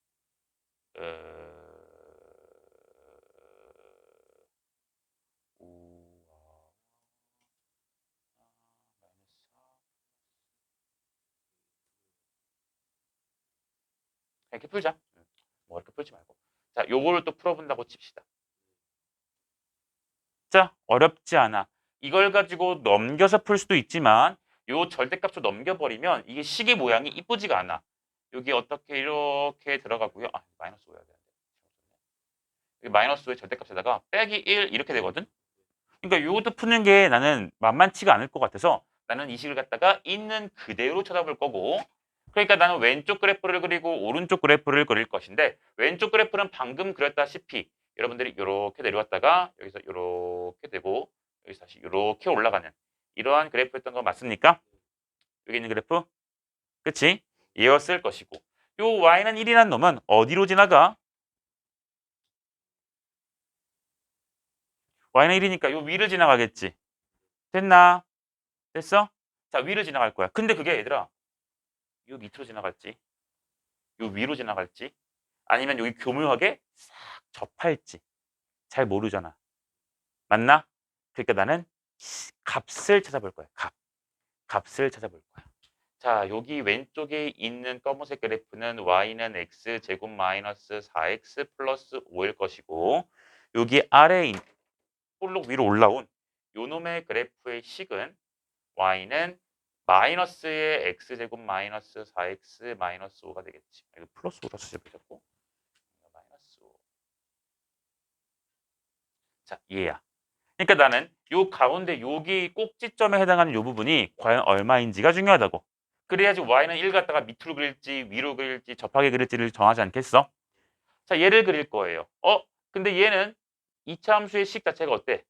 이렇게 풀자. 뭐 이렇게 풀지 말고. 자, 요거를 또 풀어본다고 칩시다. 자, 어렵지 않아. 이걸 가지고 넘겨서 풀 수도 있지만 요 절대값을 넘겨버리면 이게 식의 모양이 이쁘지가 않아. 여기 어떻게 이렇게 들어가고요. 마이너스 5해야 되는데. 여기 마이너스 5의 절대값에다가 빼기 1 이렇게 되거든. 그러니까 요것도 푸는 게 나는 만만치가 않을 것 같아서 나는 이 식을 갖다가 있는 그대로 쳐다볼 거고 그러니까 나는 왼쪽 그래프를 그리고 오른쪽 그래프를 그릴 것인데 왼쪽 그래프는 방금 그렸다시피 여러분들이 이렇게 내려왔다가 여기서 이렇게 되고 여기서 다시 이렇게 올라가는 이러한 그래프였던 거 맞습니까? 여기 있는 그래프? 그치? 이었을 것이고 요 y는 1이라는 놈은 어디로 지나가? y는 1이니까 요 위를 지나가겠지. 됐나? 됐어? 자, 위를 지나갈 거야. 근데 그게 얘들아 요 밑으로 지나갈지 요 위로 지나갈지 아니면 여기 교묘하게 싹 접할지 잘 모르잖아. 맞나? 그러니까 나는 값을 찾아볼 거야. 값을 찾아볼 거야. 자, 여기 왼쪽에 있는 검은색 그래프는 y는 x제곱 마이너스 4x 플러스 5일 것이고 여기 아래에 볼록 위로 올라온 요놈의 그래프의 식은 y는 마이너스의 x제곱 마이너스 4x 마이너스 5가 되겠지. 이거 플러스 5다 쓰자고. 마이너스 5. 자, 얘야. 그러니까 나는 요 가운데 여기 꼭지점에 해당하는 요 부분이 과연 얼마인지가 중요하다고. 그래야지 y는 1 갖다가 밑으로 그릴지 위로 그릴지 접하게 그릴지를 정하지 않겠어? 자, 얘를 그릴 거예요. 근데 얘는 2차 함수의 식 자체가 어때?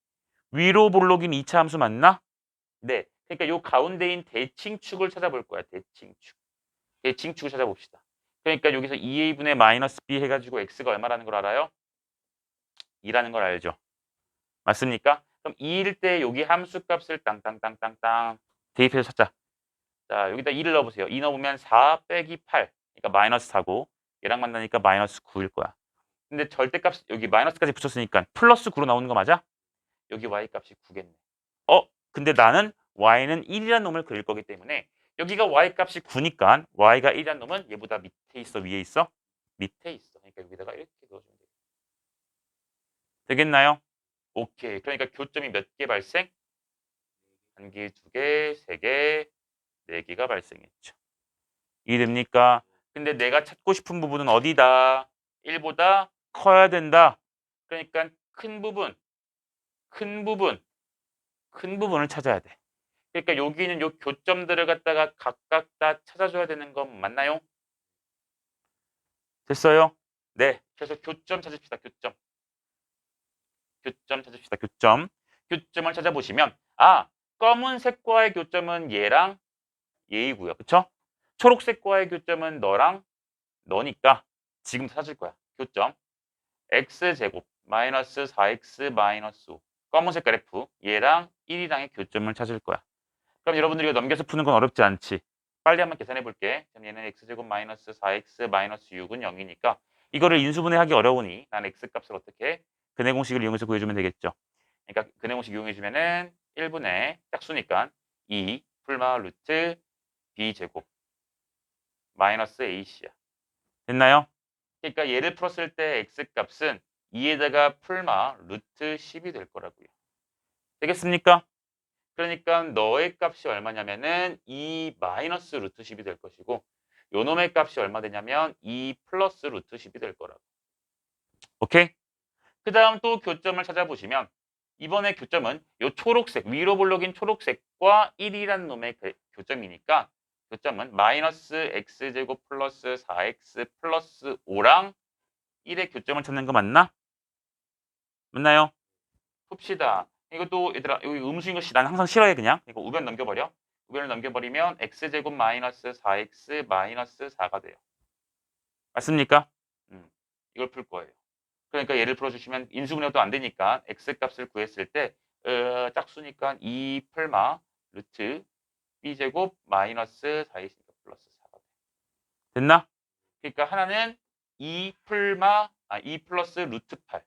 위로 볼록인 2차 함수 맞나? 네. 그러니까 요 가운데인 대칭축을 찾아볼 거야. 대칭축. 대칭축을 찾아봅시다. 그러니까 여기서 2a분의 마이너스 b 해가지고 x가 얼마라는 걸 알아요? 2라는 걸 알죠. 맞습니까? 그럼 2일 때 여기 함수값을 땅땅땅땅땅 대입해서 찾자. 자, 여기다 2를 넣어보세요. 2 넣으면 4 빼기 8. 그러니까 마이너스 4고 얘랑 만나니까 마이너스 9일 거야. 근데 절대값 여기 마이너스까지 붙였으니까 플러스 9로 나오는 거 맞아? 여기 y값이 9겠네. 근데 나는 y는 1이라는 놈을 그릴 거기 때문에 여기가 y값이 9니까 y가 1이라는 놈은 얘보다 밑에 있어 위에 있어? 밑에 있어. 그러니까 여기다가 이렇게 넣어주면 돼. 되겠나요? 오케이. 그러니까 교점이 몇 개 발생? 1개, 2개, 3개, 4개가 발생했죠. 이해됩니까? 근데 내가 찾고 싶은 부분은 어디다? 1보다 커야 된다. 그러니까 큰 부분, 큰 부분, 큰 부분을 찾아야 돼. 그러니까 여기는 요 교점들을 갖다가 각각 다 찾아줘야 되는 건 맞나요? 됐어요? 네. 그래서 교점 찾읍시다. 교점. 교점 찾읍시다. 교점. 교점을 찾아보시면 검은색과의 교점은 얘랑 얘이고요. 그쵸? 초록색과의 교점은 너랑 너니까 지금 찾을 거야. 교점. x제곱 마이너스 4x 마이너스 5. 검은색 그래프 얘랑 1이랑의 교점을 찾을 거야. 그럼 여러분들이 이거 넘겨서 푸는 건 어렵지 않지? 빨리 한번 계산해 볼게. 얘는 x제곱 마이너스 4x 마이너스 6은 0이니까 이거를 인수분해하기 어려우니 난 x값을 어떻게 근해 공식을 이용해서 구해주면 되겠죠. 그러니까 근해 공식 이용해주면은 1분의 짝수니까 2 풀마 루트 b제곱 마이너스 ac야. 됐나요? 그러니까 얘를 풀었을 때 x값은 2에다가 풀마 루트 10이 될 거라고요. 되겠습니까? 그러니까 너의 값이 얼마냐면은 2 마이너스 루트 10이 될 것이고 요 놈의 값이 얼마 되냐면 2 플러스 루트 10이 될 거라고. 오케이? 그 다음 또 교점을 찾아보시면 이번에 교점은 요 초록색, 위로 볼록인 초록색과 1이란 놈의 교점이니까 교점은 마이너스 x제곱 플러스 4x 플러스 5랑 1의 교점을 찾는 거 맞나? 맞나요? 풉시다. 이것도 얘들아 여기 음수인 것이 난 항상 싫어해 그냥. 이거 우변 넘겨버려. 우변을 넘겨버리면 x제곱 마이너스 4x 마이너스 4가 돼요. 맞습니까? 이걸 풀 거예요. 그러니까 얘를 풀어주시면 인수분해도 안 되니까 x값을 구했을 때 짝수니까 2 풀마 루트 b제곱 마이너스 4이니까 플러스 4가 돼. 됐나? 그러니까 하나는 2 풀마 2 플러스 루트 8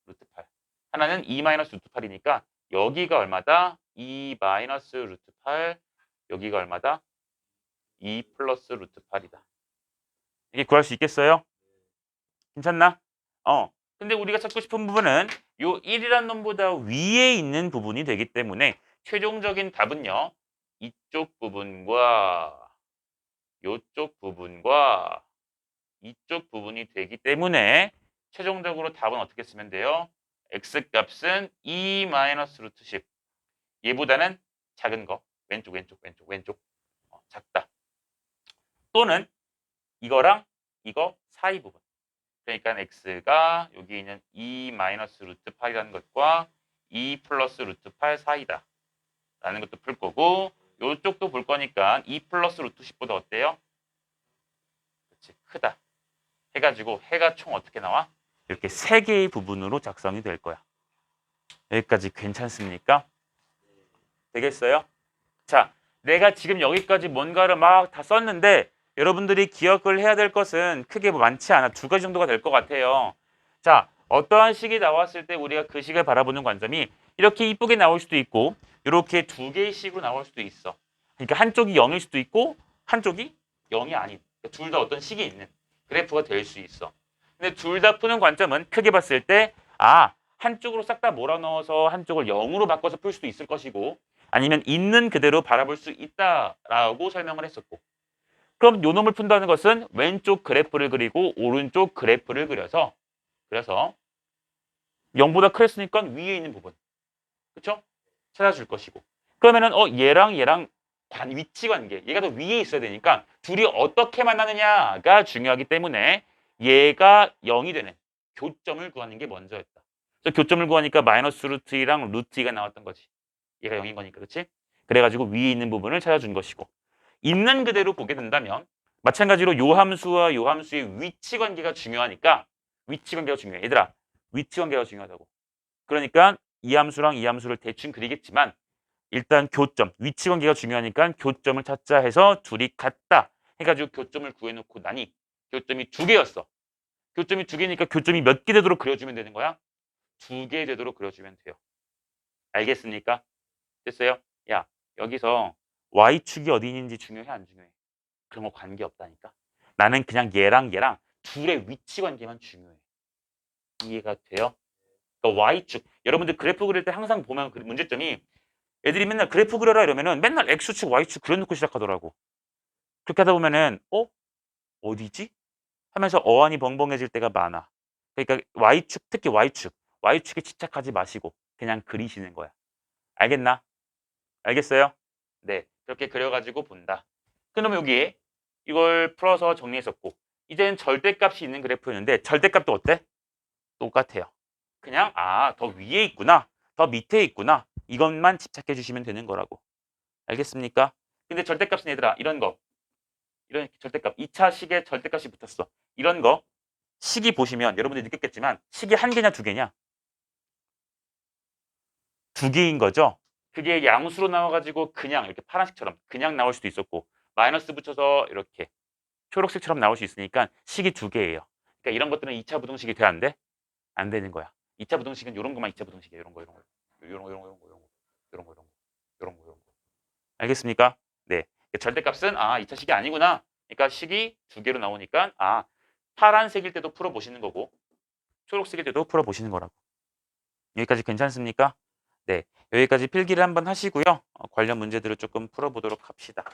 루트 8 하나는 2 마이너스 루트 8이니까 여기가 얼마다? 2 마이너스 루트 8 여기가 얼마다? 2 플러스 루트 8이다. 이게 구할 수 있겠어요? 괜찮나? 근데 우리가 찾고 싶은 부분은 요 1이란 놈보다 위에 있는 부분이 되기 때문에 최종적인 답은요. 이쪽 부분과 요쪽 부분과 이쪽 부분이 되기 때문에 최종적으로 답은 어떻게 쓰면 돼요? x값은 2 마이너스 루트 10 얘보다는 작은 거 왼쪽 작다. 또는 이거랑 이거 사이 부분 그러니까 x가 여기 있는 2 마이너스 루트 8이라는 것과 2 플러스 루트 8 사이다 라는 것도 풀 거고 요쪽도 볼 거니까 2 플러스 루트 10보다 어때요? 그렇지 크다 해가지고 해가 총 어떻게 나와? 이렇게 3개의 부분으로 작성이 될 거야. 여기까지 괜찮습니까? 되겠어요? 자, 내가 지금 여기까지 뭔가를 막 다 썼는데 여러분들이 기억을 해야 될 것은 크게 많지 않아. 2가지 정도가 될 것 같아요. 자, 어떠한 식이 나왔을 때 우리가 그 식을 바라보는 관점이 이렇게 이쁘게 나올 수도 있고 이렇게 2개의 식으로 나올 수도 있어. 그러니까 한쪽이 0일 수도 있고 한쪽이 0이 아닌 둘 다 어떤 식이 있는 그래프가 될 수 있어. 근데 둘 다 푸는 관점은 크게 봤을 때 한쪽으로 싹 다 몰아넣어서 한쪽을 0으로 바꿔서 풀 수도 있을 것이고 아니면 있는 그대로 바라볼 수 있다라고 설명을 했었고 그럼 요 놈을 푼다는 것은 왼쪽 그래프를 그리고 오른쪽 그래프를 그려서 0보다 크랬으니까 위에 있는 부분 그쵸? 찾아줄 것이고 그러면은 얘랑 위치 관계 얘가 더 위에 있어야 되니까 둘이 어떻게 만나느냐가 중요하기 때문에 얘가 0이 되는 교점을 구하는 게 먼저였다. 그래서 교점을 구하니까 마이너스 루트 2랑 루트 2가 나왔던 거지. 얘가 0인 거니까 그렇지? 그래가지고 위에 있는 부분을 찾아준 것이고 있는 그대로 보게 된다면 마찬가지로 요 함수와 요 함수의 위치 관계가 중요하니까 위치 관계가 중요해. 얘들아 위치 관계가 중요하다고. 그러니까 이 함수랑 이 함수를 대충 그리겠지만 일단 교점, 위치 관계가 중요하니까 교점을 찾자 해서 둘이 같다 해가지고 교점을 구해놓고 나니 교점이 2개였어. 교점이 2개니까 교점이 몇 개 되도록 그려주면 되는 거야? 2개 되도록 그려주면 돼요. 알겠습니까? 됐어요? 야, 여기서 Y축이 어디 있는지 중요해 안 중요해? 그런 거 관계없다니까. 나는 그냥 얘랑 둘의 위치 관계만 중요해. 이해가 돼요? 그러니까 Y축. 여러분들 그래프 그릴 때 항상 보면 그 문제점이 애들이 맨날 그래프 그려라 이러면은 맨날 X축, Y축 그려놓고 시작하더라고. 그렇게 하다 보면은 어디지? 하면서 어안이 벙벙해질 때가 많아. 그러니까 Y축, 특히 Y축에 집착하지 마시고 그냥 그리시는 거야. 알겠나? 알겠어요? 네, 그렇게 그려가지고 본다. 그러면 여기에 이걸 풀어서 정리했었고 이제는 절대값이 있는 그래프였는데 절대값도 어때? 똑같아요. 그냥 더 위에 있구나, 더 밑에 있구나 이것만 집착해 주시면 되는 거라고. 알겠습니까? 근데 절대값은 얘들아 이런 절대값 2차 식에 절대값이 붙었어. 이런 거 식이 보시면 여러분들이 느꼈겠지만 식이 1개냐 2개냐? 2개인 거죠. 그게 양수로 나와가지고 그냥 이렇게 파란색처럼 그냥 나올 수도 있었고 마이너스 붙여서 이렇게 초록색처럼 나올 수 있으니까 식이 두 개예요. 그러니까 이런 것들은 2차 부등식이 돼 안 돼? 안 되는 거야. 2차 부등식은 이런 것만 2차 부등식이에요. 이런 거, 이런 거, 이런 거, 이런 거, 이런 거, 이런 거, 이런 거, 이런 거, 이런 거, 이런 거. 알겠습니까? 네. 절대값은 2차 식이 아니구나. 그러니까 식이 두 개로 나오니까 파란색일 때도 풀어보시는 거고 초록색일 때도 풀어보시는 거라고. 여기까지 괜찮습니까? 네. 여기까지 필기를 한번 하시고요. 관련 문제들을 조금 풀어보도록 합시다.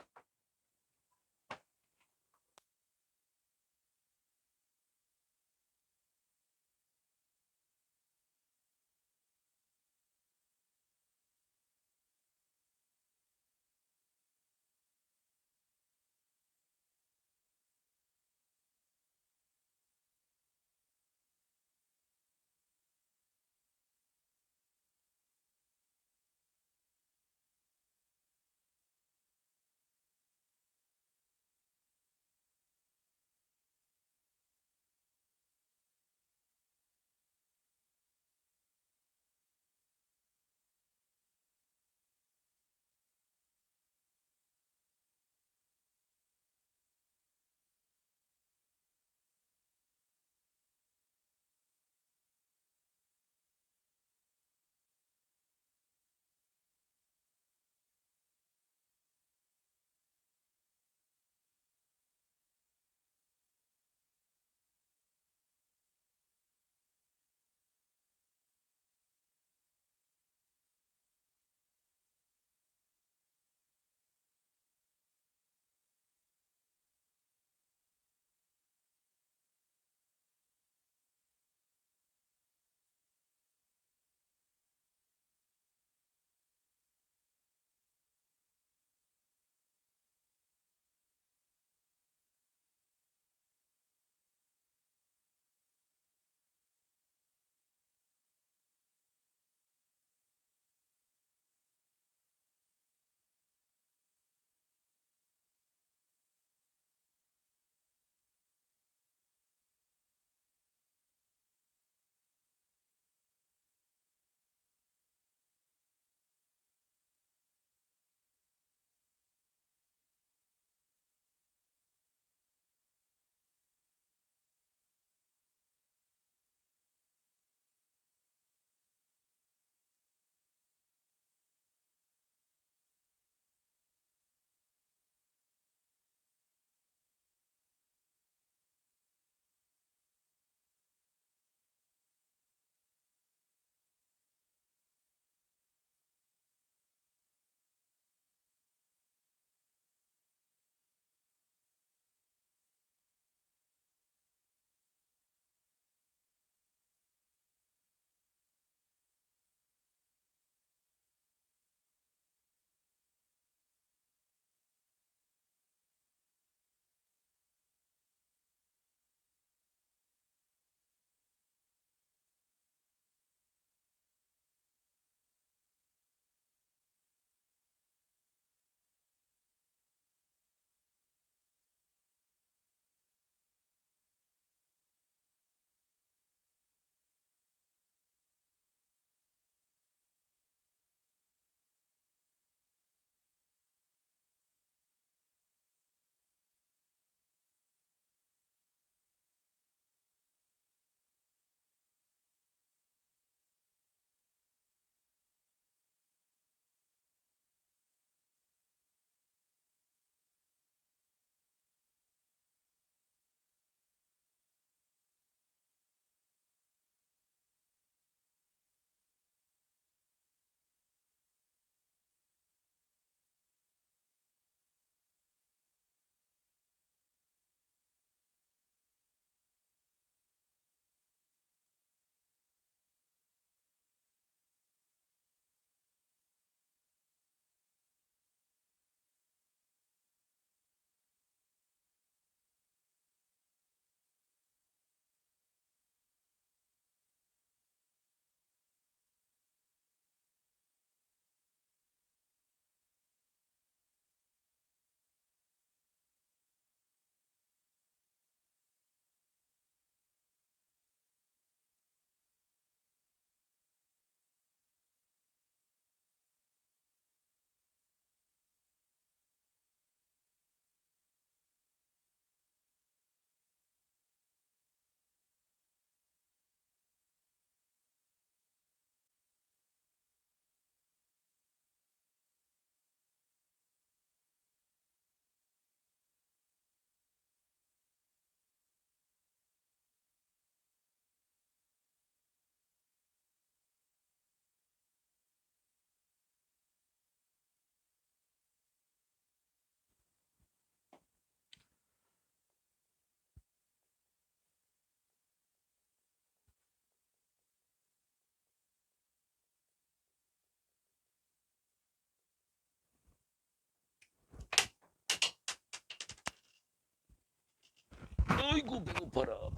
아이고 배고파라. 배고파라.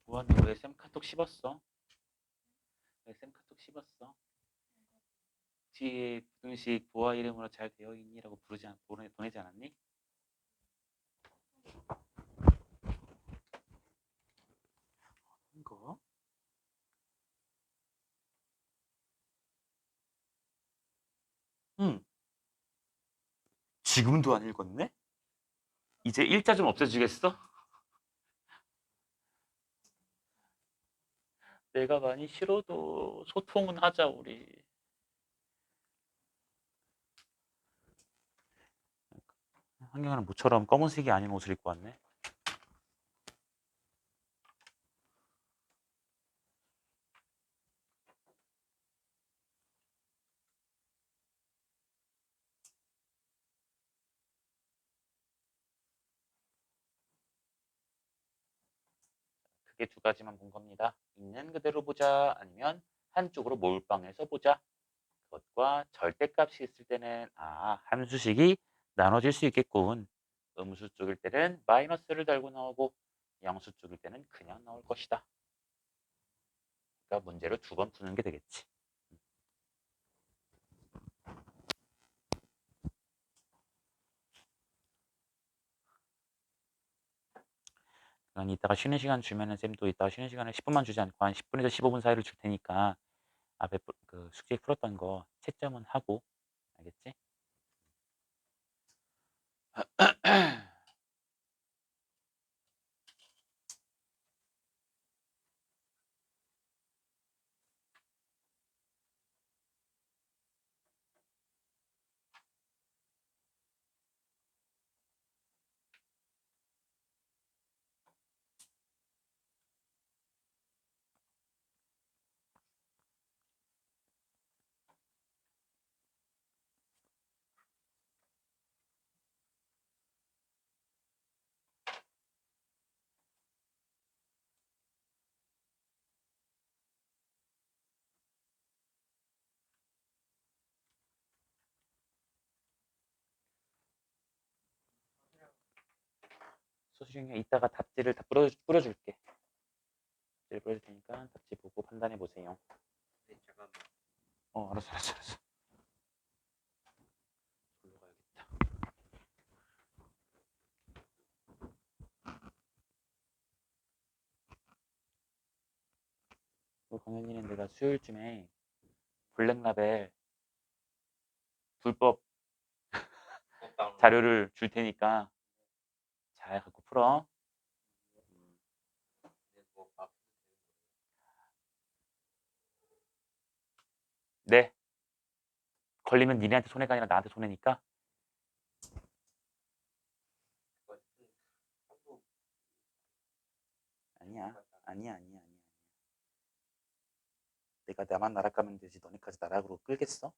우와, 너왜 쌤 카톡 씹었어? 왜 쌤 카톡 씹었어? 뒤에 부등식 보아 이름으로 잘 되어 있니라고 보내지 않았니? 이거? 응. 지금도 안 읽었네? 이제 일자 좀 없애주겠어? 내가 많이 싫어도 소통은 하자 우리. 한경아는 모처럼 검은색이 아닌 옷을 입고 왔네. 크게 두 가지만 본 겁니다. 있는 그대로 보자 아니면 한쪽으로 몰빵해서 보자. 그것과 절대값이 있을 때는 함수식이 나눠질 수 있겠군. 음수 쪽일 때는 마이너스를 달고 나오고 양수 쪽일 때는 그냥 나올 것이다. 그러니까 문제를 두 번 푸는 게 되겠지. 난 이따가 쉬는 시간 주면은 쌤도 이따가 쉬는 시간에 10분만 주지 않고 한 10분에서 15분 사이를 줄 테니까 앞에 그 숙제 풀었던 거 채점은 하고, 알겠지? 소수 중에 이따가 답지를 다 뿌려줄게. 답지를 뿌려줄 테니까 답지 보고 판단해 보세요. 네, 잠깐만. 알았어. 졸로 가야겠다. 강현이는 내가 수요일쯤에 블랙라벨 불법 자료를 줄 테니까 잘 갖고 풀어. 네. 걸리면 니네한테 손해가 아니라 나한테 손해니까. 아니야. 내가 나만 나락가면 되지 너네까지 나락으로 끌겠어?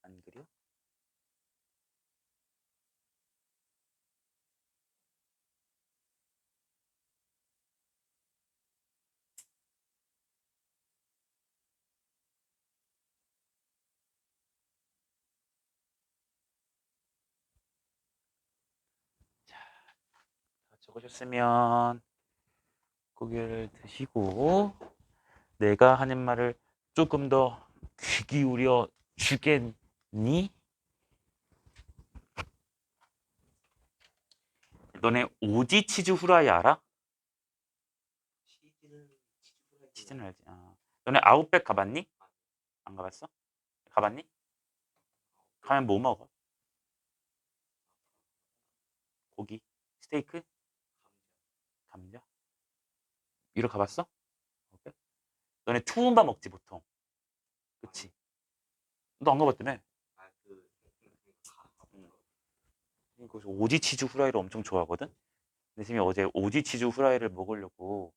안 그려? 자, 다 적으셨으면 고개를 드시고 내가 하는 말을 조금 더 귀 기울여 주겠니? 너네 오지 치즈 후라이 알아? 치즈는 알지. 너네 아웃백 가봤니? 안 가봤어? 가봤니? 가면 뭐 먹어? 고기? 스테이크? 감자? 위로 가봤어? 오케이. 너네 투움바 먹지 보통. 그치? 너 안 가봤다며? 거기서 오지 치즈 후라이를 엄청 좋아하거든? 근데 쌤이 어제 오지 치즈 후라이를 먹으려고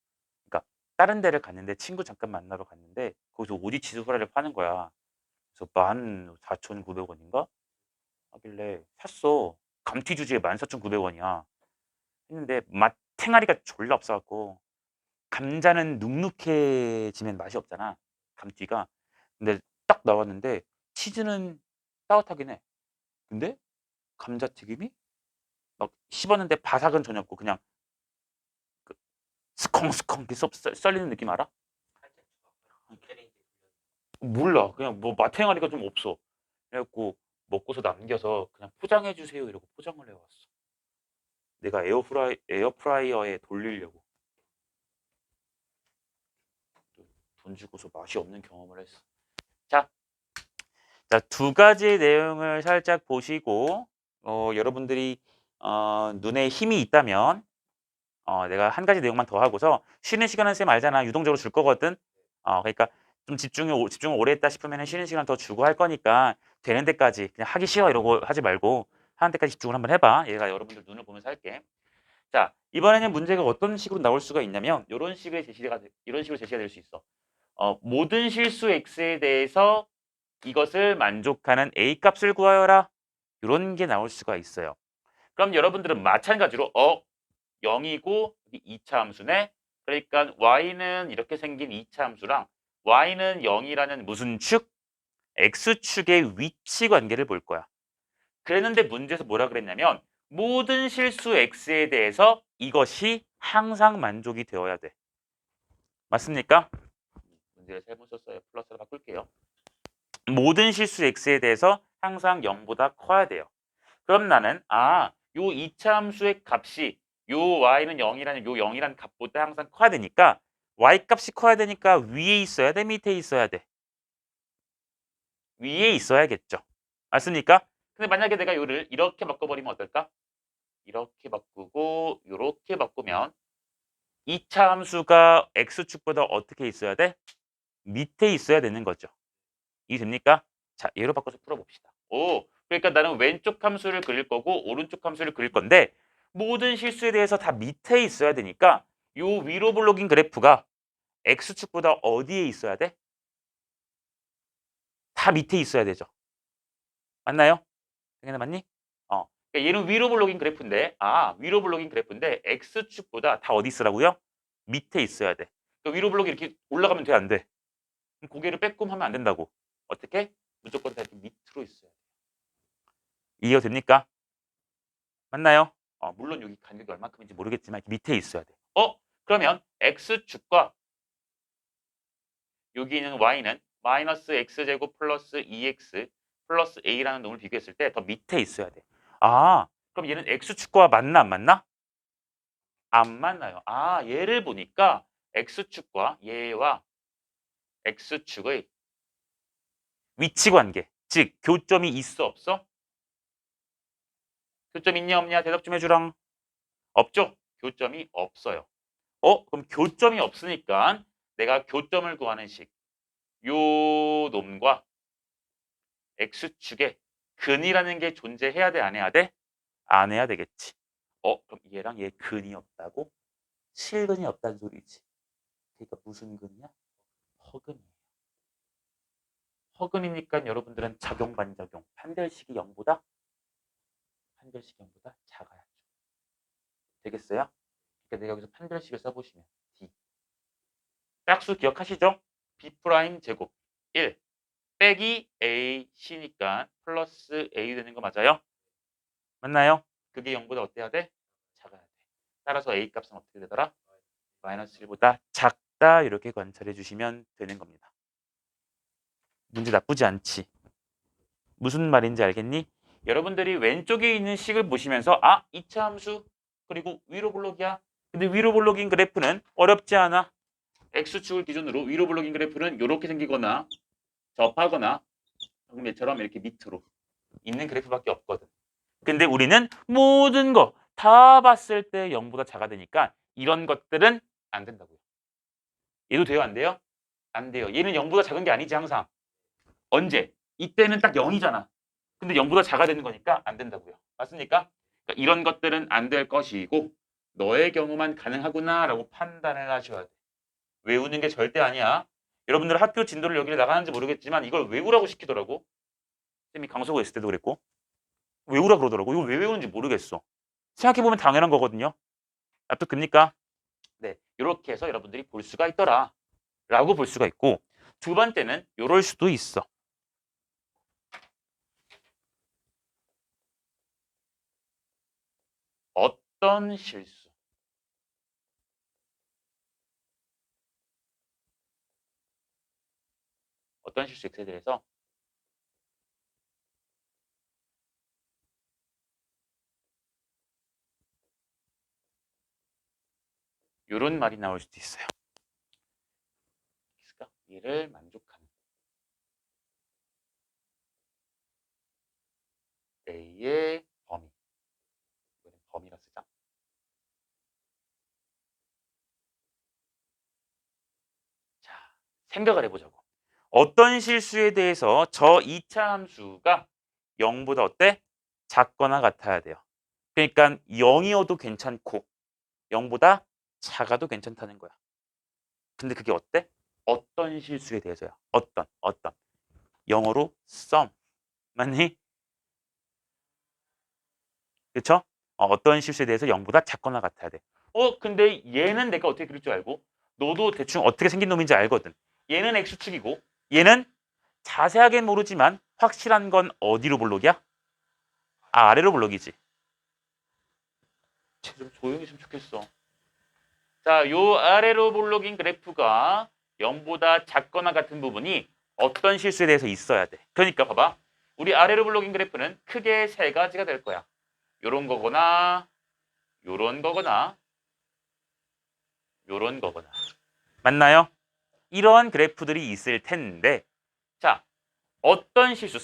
다른 데를 갔는데 친구 잠깐 만나러 갔는데 거기서 오지 치즈 후라이를 파는 거야. 그래서 14,900원인가 하길래 샀어. 감튀 주지에 14,900원이야. 했는데 맛 탱아리가 졸라 없어 갖고 감자는 눅눅해지면 맛이 없잖아, 감튀가. 근데 딱 나왔는데 치즈는 따뜻하긴 해. 근데 감자튀김이 막 씹었는데 바삭은 전혀 없고 그냥 그 스컹스컹 이렇게 썰리는 느낌 알아? 몰라. 그냥 뭐 맛탱아리가 좀 없어. 그래 갖고 먹고서 남겨서 그냥 "포장해 주세요." 이러고 포장을 해 왔어. 내가 에어프라이어에 돌리려고. 돈 주고서 맛이 없는 경험을 했어. 자. 자, 두 가지의 내용을 살짝 보시고 여러분들이 눈에 힘이 있다면 내가 한 가지 내용만 더 하고서 쉬는 시간은 쌤 알잖아. 유동적으로 줄 거거든. 그러니까 좀 집중을 오래 했다 싶으면은 쉬는 시간 더 주고 할 거니까 되는 데까지 그냥 하기 싫어 이러고 하지 말고 하는 데까지 집중을 한번 해봐. 얘가 여러분들 눈을 보면서 할게. 자, 이번에는 문제가 어떤 식으로 나올 수가 있냐면 이런 식으로 제시가 될 수 있어. 모든 실수 x에 대해서 이것을 만족하는 a 값을 구하여라. 이런 게 나올 수가 있어요. 그럼 여러분들은 마찬가지로 0이고 여기 2차 함수네. 그러니까 y는 이렇게 생긴 2차 함수랑 y는 0이라는 무슨 축? x축의 위치 관계를 볼 거야. 그랬는데 문제에서 뭐라 그랬냐면 모든 실수 x에 대해서 이것이 항상 만족이 되어야 돼. 맞습니까? 문제를 잘못 썼어요. 플러스로 바꿀게요. 모든 실수 x에 대해서 항상 0보다 커야 돼요. 그럼 나는 요 2차 함수의 값이 요 y는 0이라는 요 0이라는 값보다 항상 커야 되니까 y 값이 커야 되니까 위에 있어야 돼, 밑에 있어야 돼? 위에 있어야겠죠. 맞습니까? 근데 만약에 내가 요를 이렇게 바꿔버리면 어떨까? 이렇게 바꾸고 요렇게 바꾸면 2차 함수가 x축보다 어떻게 있어야 돼? 밑에 있어야 되는 거죠. 이해됩니까? 자, 예로 바꿔서 풀어봅시다. 그러니까 나는 왼쪽 함수를 그릴 거고 오른쪽 함수를 그릴 건데 모든 실수에 대해서 다 밑에 있어야 되니까 요 위로 블록인 그래프가 x축보다 어디에 있어야 돼? 다 밑에 있어야 되죠. 맞나요? 당연히 맞니? 그러니까 얘는 위로 블록인 그래프인데 위로 블록인 그래프인데 x축보다 다 어디 있으라고요? 밑에 있어야 돼. 그러니까 위로 블록이 이렇게 올라가면 돼, 안 돼? 그럼 고개를 빼꼼 하면 안 된다고. 어떻게? 무조건 다 이렇게 밑으로 있어야 돼. 이해가 됩니까? 맞나요? 물론 여기 간격이 얼마큼인지 모르겠지만 밑에 있어야 돼. 그러면 x축과 여기 있는 y는 마이너스 x제곱 플러스 2x 플러스 a라는 놈을 비교했을 때 더 밑에 있어야 돼. 그럼 얘는 x축과 맞나 안 맞나? 안 맞나요? 얘를 보니까 x축과 얘와 x축의 위치 관계, 즉 교점이 있어 없어? 교점 있냐 없냐 대답 좀 해주랑. 없죠? 교점이 없어요. 그럼 교점이 없으니까 내가 교점을 구하는 식. 요 놈과 x축에 근이라는 게 존재해야 돼, 안 해야 돼? 안 해야 되겠지. 그럼 얘랑 얘 근이 없다고? 실근이 없다는 소리지. 그러니까 무슨 근이야? 허근이에요. 허근이니까 여러분들은 작용 반작용 판별식이 0보다 작아야죠. 되겠어요? 그러니까 내가 여기서 판별식을 써보시면 D 짝수 기억하시죠? B 프라임 제곱 1 빼기 A C니까 플러스 A 되는 거 맞아요? 맞나요? 그게 0보다 어때야 돼? 작아야 돼. 따라서 A 값은 어떻게 되더라? 마이너스 1보다 작다 이렇게 관찰해 주시면 되는 겁니다. 문제 나쁘지 않지? 무슨 말인지 알겠니? 여러분들이 왼쪽에 있는 식을 보시면서 2차 함수 그리고 위로 블록이야. 근데 위로 블록인 그래프는 어렵지 않아. X축을 기준으로 위로 블록인 그래프는 이렇게 생기거나 접하거나 방금 얘처럼 이렇게 밑으로 있는 그래프밖에 없거든. 근데 우리는 모든 거 다 봤을 때 0보다 작아 되니까 이런 것들은 안 된다고요. 얘도 돼요, 안 돼요? 안 돼요. 얘는 0보다 작은 게 아니지 항상. 언제? 이때는 딱 0이잖아. 근데 0보다 작아 되는 거니까 안 된다고요. 맞습니까? 그러니까 이런 것들은 안 될 것이고 너의 경우만 가능하구나라고 판단을 하셔야 돼. 외우는 게 절대 아니야. 여러분들 학교 진도를 여기를 나가는지 모르겠지만 이걸 외우라고 시키더라고. 쌤이 강서구에 있을 때도 그랬고. 외우라 그러더라고. 이걸 왜 외우는지 모르겠어. 생각해보면 당연한 거거든요. 납득됩니까? 네, 이렇게 해서 여러분들이 볼 수가 있더라 라고 볼 수가 있고, 두 번째는 이럴 수도 있어. 어떤 실수, 어떤 실수에 대해서 이런 말이 나올 수도 있어요. 이를 만족하는 A의 범위. 이거는 범위라 쓰자. 자, 생각을 해보자고. 어떤 실수에 대해서 저 2차 함수가 0보다 어때? 작거나 같아야 돼요. 그러니까 0이어도 괜찮고 0보다 작아도 괜찮다는 거야. 근데 그게 어때? 어떤 실수에 대해서야? 어떤. 영어로 some. 맞니? 그쵸? 어떤 실수에 대해서 0보다 작거나 같아야 돼. 근데 얘는 내가 어떻게 그릴 줄 알고? 너도 대충 어떻게 생긴 놈인지 알거든. 얘는 X축이고 얘는 자세하게 모르지만 확실한 건 어디로 볼록이야? 아래로 볼록이지. 좀 조용히 했으면 좋겠어. 자, 요 아래로 볼록인 그래프가 0보다 작거나 같은 부분이 어떤 실수에 대해서 있어야 돼. 그러니까 봐봐. 우리 아래로 볼록인 그래프는 크게 세 가지가 될 거야. 요런 거거나 요런 거거나 요런 거거나. 맞나요? 이런 그래프들이 있을 텐데, 자, 어떤 실수,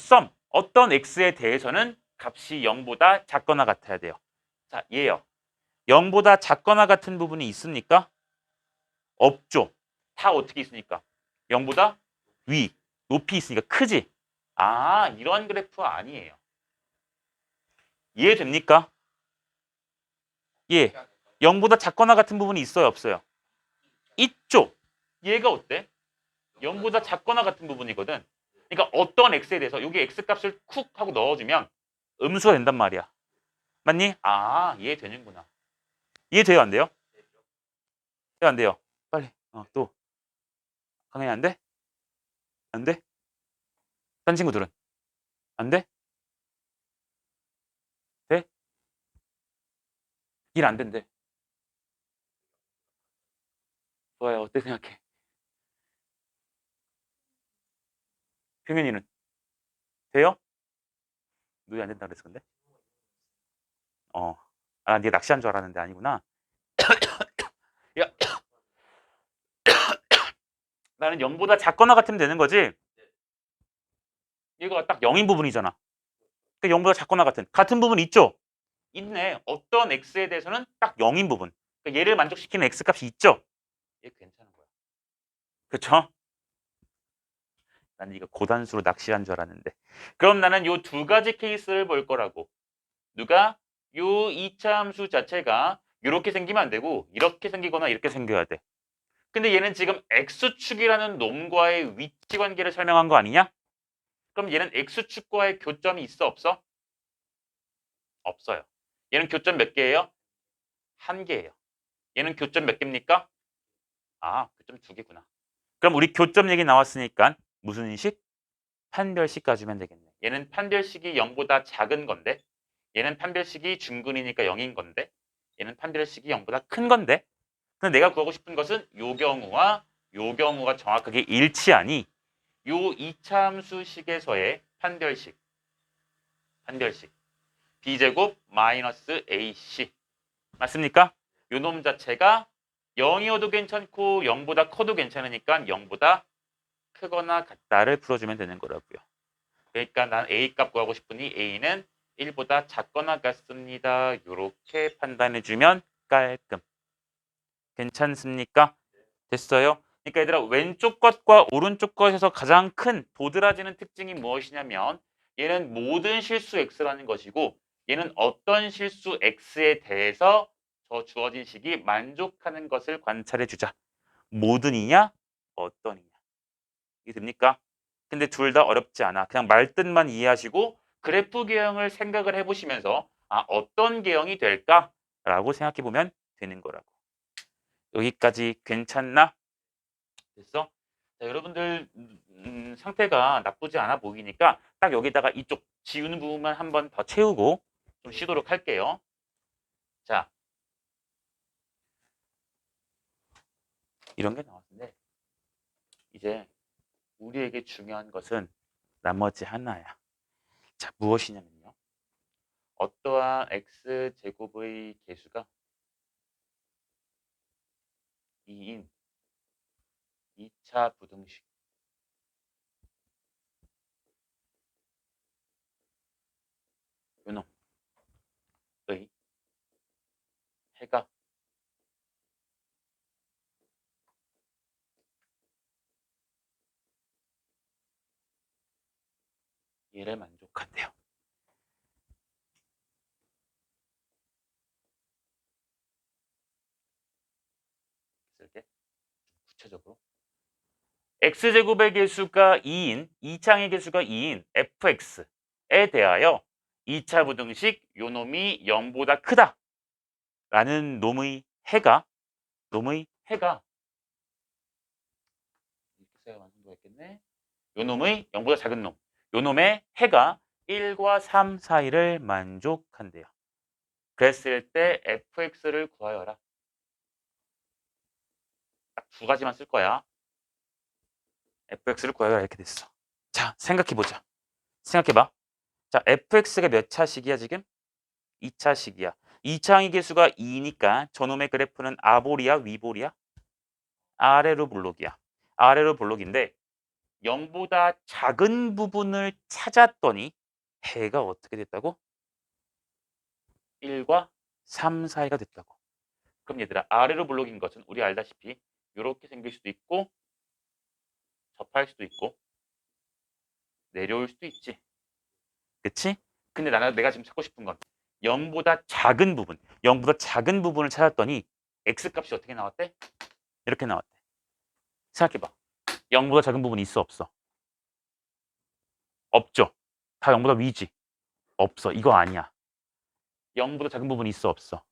어떤 x에 대해서는 값이 0보다 작거나 같아야 돼요. 자, 얘요. 0보다 작거나 같은 부분이 있습니까? 없죠. 다 어떻게 있으니까? 0보다 위, 높이 있으니까 크지? 아, 이런 그래프 아니에요. 이해됩니까? 예. 0보다 작거나 같은 부분이 있어요, 없어요? 있죠. 얘가 어때? 0보다 작거나 같은 부분이거든. 그러니까 어떤 x에 대해서 여기 x값을 쿡 하고 넣어주면 음수가 된단 말이야. 맞니? 아, 이해되는구나. 이해돼요, 안 돼요? 돼요, 안 돼요? 빨리. 또. 강연이 안 돼? 안 돼? 딴 친구들은? 안 돼? 돼? 일 안 된대. 좋아요. 어때 생각해? 평현이는? 돼요? 너희 안 된다 그랬어, 근데? 네가 낚시한 줄 알았는데 아니구나. 야, 나는 0보다 작거나 같으면 되는 거지? 얘가 딱 0인 부분이잖아. 그러니까 0보다 작거나 같은 부분 있죠? 있네. 어떤 x에 대해서는 딱 0인 부분. 그러니까 얘를 만족시키는 x값이 있죠? 얘 괜찮은 거야. 그쵸? 나는 이거 고단수로 낚시한 줄 알았는데. 그럼 나는 요 두 가지 케이스를 볼 거라고. 누가? 요 2차 함수 자체가 이렇게 생기면 안 되고 이렇게 생기거나 이렇게 생겨야 돼. 근데 얘는 지금 x축이라는 놈과의 위치 관계를 설명한 거 아니냐? 그럼 얘는 x축과의 교점이 있어 없어? 없어요. 얘는 교점 몇 개예요? 한 개예요. 얘는 교점 몇 개입니까? 아, 교점 두 개구나. 그럼 우리 교점 얘기 나왔으니까 무슨 식? 판별식 가주면 되겠네. 얘는 판별식이 0보다 작은 건데 얘는 판별식이 중근이니까 0인 건데 얘는 판별식이 0보다 큰 건데 근데 내가 구하고 싶은 것은 요 경우와 요 경우가 정확하게 일치하니 요 2차 함수식에서의 판별식 b제곱 마이너스 ac 맞습니까? 요 놈 자체가 0이어도 괜찮고 0보다 커도 괜찮으니까 0보다 크거나 같다를 풀어주면 되는 거라고요. 그러니까 난 a 값 구하고 싶으니 a는 1보다 작거나 같습니다. 이렇게 판단해주면 깔끔. 괜찮습니까? 됐어요? 그러니까 얘들아 왼쪽 것과 오른쪽 것에서 가장 큰 도드라지는 특징이 무엇이냐면 얘는 모든 실수 x라는 것이고 얘는 어떤 실수 x에 대해서 저 주어진 식이 만족하는 것을 관찰해 주자. 모든이냐 어떤이냐. 이게 됩니까? 근데 둘 다 어렵지 않아. 그냥 말뜻만 이해하시고 그래프 계형을 생각을 해보시면서 아 어떤 계형이 될까라고 생각해 보면 되는 거라고. 여기까지 괜찮나? 됐어? 자, 여러분들 상태가 나쁘지 않아 보이니까 딱 여기다가 이쪽 지우는 부분만 한번 더 채우고 좀 쉬도록 할게요. 자, 이런 게 나왔는데 이제 우리에게 중요한 것은 나머지 하나야. 자, 무엇이냐면요. 어떠한 x제곱의 개수가 2인 2차 부등식 요놈의 해가 얘를 만족한대요. 쓸게 구체적으로 x제곱의 개수가 2인 2창의 개수가 2인 fx에 대하여 2차 부등식 요놈이 0보다 크다 라는 놈의 해가 이렇게 완성도가 있겠네. 요놈의 0보다 작은 놈 요놈의 해가 1과 3 사이를 만족한대요. 그랬을 때 fx를 구하여라. 딱 두 가지만 쓸 거야. fx를 구하여라 이렇게 됐어. 자, 생각해보자. 생각해봐. 자, fx가 몇 차식이야 지금? 2차식이야. 2차항의 개수가 2니까 저놈의 그래프는 아볼이야 위볼이야? 아래로 볼록이야. 아래로 볼록인데 0보다 작은 부분을 찾았더니 해가 어떻게 됐다고? 1과 3 사이가 됐다고. 그럼 얘들아 아래로 볼록인 것은 우리 알다시피 이렇게 생길 수도 있고 접할 수도 있고 내려올 수도 있지. 그치? 근데 내가 지금 찾고 싶은 건 0보다 작은 부분, 0보다 작은 부분을 찾았더니 x값이 어떻게 나왔대? 이렇게 나왔대. 생각해봐. 0보다 작은 부분이 있어 없어? 없죠. 다 0보다 위지. 없어. 이거 아니야. 0보다 작은 부분이 있어 없어?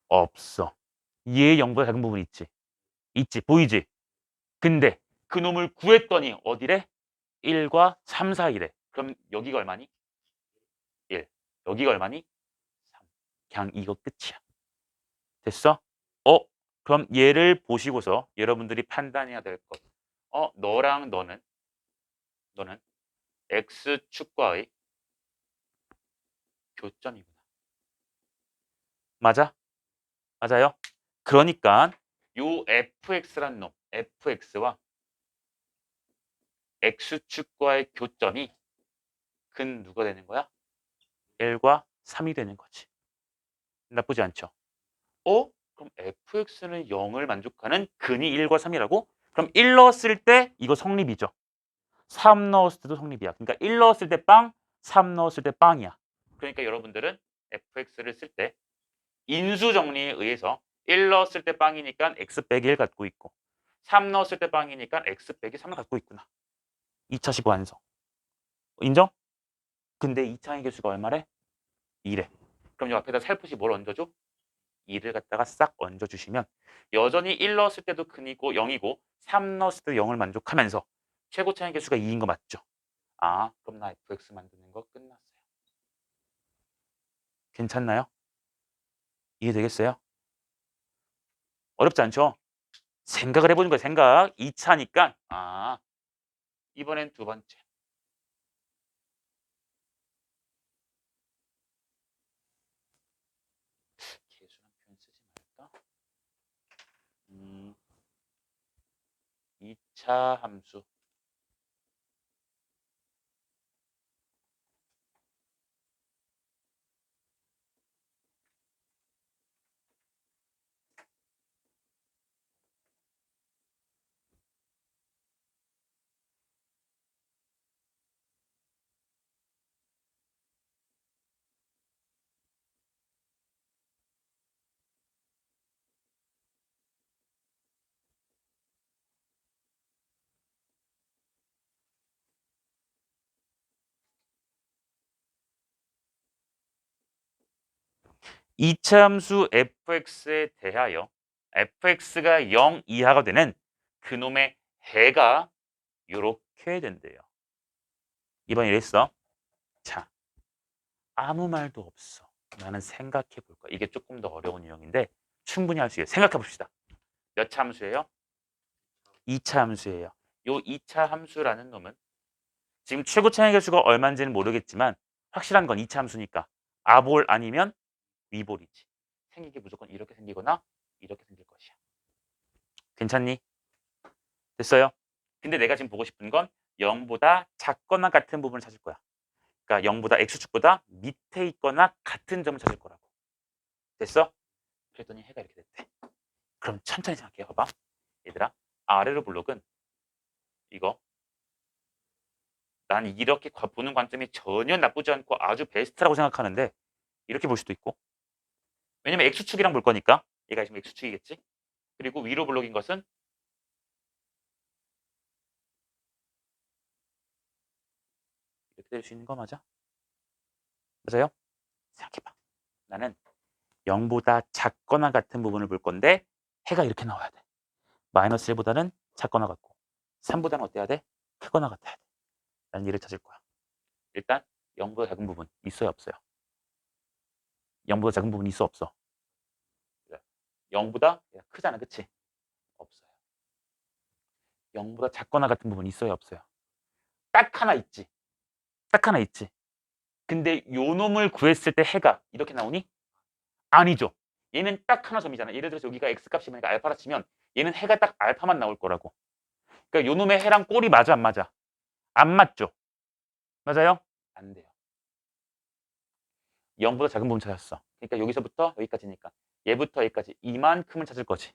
없어. 얘 0보다 작은 부분 있지. 있지. 보이지? 근데 그 놈을 구했더니 어디래? 1과 3 사이래. 그럼 여기가 얼마니? 1. 여기가 얼마니? 3. 그냥 이거 끝이야. 됐어? 어? 그럼 얘를 보시고서 여러분들이 판단해야 될 것. 너랑 너는 x축과의 교점이구나. 맞아? 맞아요? 그러니까 요 fx란 놈, fx와 x축과의 교점이 근 누가 되는 거야? 1과 3이 되는 거지. 나쁘지 않죠? 그럼 fx는 0을 만족하는 근이 1과 3이라고? 그럼 1 넣었을 때 이거 성립이죠. 3 넣었을 때도 성립이야. 그러니까 1 넣었을 때 빵, 3 넣었을 때 빵이야. 그러니까 여러분들은 fx를 쓸 때 인수 정리에 의해서 1 넣었을 때 빵이니까 x 빼기 1 갖고 있고 3 넣었을 때 빵이니까 x 빼기 3을 갖고 있구나. 2차식 완성. 인정? 근데 2차의 개수가 얼마래? 2래. 그럼 이 앞에다 살포시 뭘 얹어줘? 2를 갖다가 싹 얹어주시면 여전히 1 넣었을 때도 근이고 0이고 3 넣었을 때도 0을 만족하면서 최고차의 개수가 2인 거 맞죠? 아, 그럼 나 fx 만드는 거 끝났어요. 괜찮나요? 이해되겠어요? 어렵지 않죠? 생각을 해보는 거야, 생각. 2차니까, 이번엔 두 번째. 개수란 표현 쓰지 말까? 2차 함수. 이차 함수 fx에 대하여 fx가 0 이하가 되는 그놈의 해가 요렇게 된대요. 이번 이랬어. 자, 아무 말도 없어. 나는 생각해 볼 거야. 이게 조금 더 어려운 유형인데 충분히 할 수 있어요. 생각해 봅시다. 몇 차 함수예요? 2차 함수예요. 요 2차 함수라는 놈은 지금 최고 차의 개수가 얼마인지는 모르겠지만 확실한 건 2차 함수니까 아볼 아니면 위볼이지. 생긴 게 무조건 이렇게 생기거나 이렇게 생길 것이야. 괜찮니? 됐어요? 근데 내가 지금 보고 싶은 건 0보다 작거나 같은 부분을 찾을 거야. 그러니까 0보다 x축보다 밑에 있거나 같은 점을 찾을 거라고. 됐어? 그랬더니 해가 이렇게 됐대. 그럼 천천히 생각해 봐봐. 얘들아, 아래로 블록은 이거 난 이렇게 보는 관점이 전혀 나쁘지 않고 아주 베스트라고 생각하는데 이렇게 볼 수도 있고, 왜냐면 x축이랑 볼 거니까 얘가 지금 x축이겠지. 그리고 위로 블록인 것은 이렇게 될 수 있는 거 맞아? 맞아요? 생각해봐. 나는 0보다 작거나 같은 부분을 볼 건데 해가 이렇게 나와야 돼. 마이너스 1보다는 작거나 같고 3보다는 어때야 돼? 크거나 같아야 돼. 나는 얘를 찾을 거야. 일단 0보다 작은 부분 있어요 없어요? 0보다 작은 부분 있어 없어? 0보다 크잖아, 그치? 없어요. 0보다 작거나 같은 부분 있어요 없어요? 딱 하나 있지. 딱 하나 있지. 근데 요 놈을 구했을 때 해가 이렇게 나오니? 아니죠. 얘는 딱 하나 점이잖아. 예를 들어서 여기가 x값이면 알파라 치면 얘는 해가 딱 알파만 나올 거라고. 그러니까 요 놈의 해랑 꼴이 맞아 안 맞아? 안 맞죠? 맞아요? 안 돼요. 0보다 작은 부분 찾았어. 그러니까 여기서부터 여기까지니까 얘부터 여기까지 이만큼을 찾을 거지.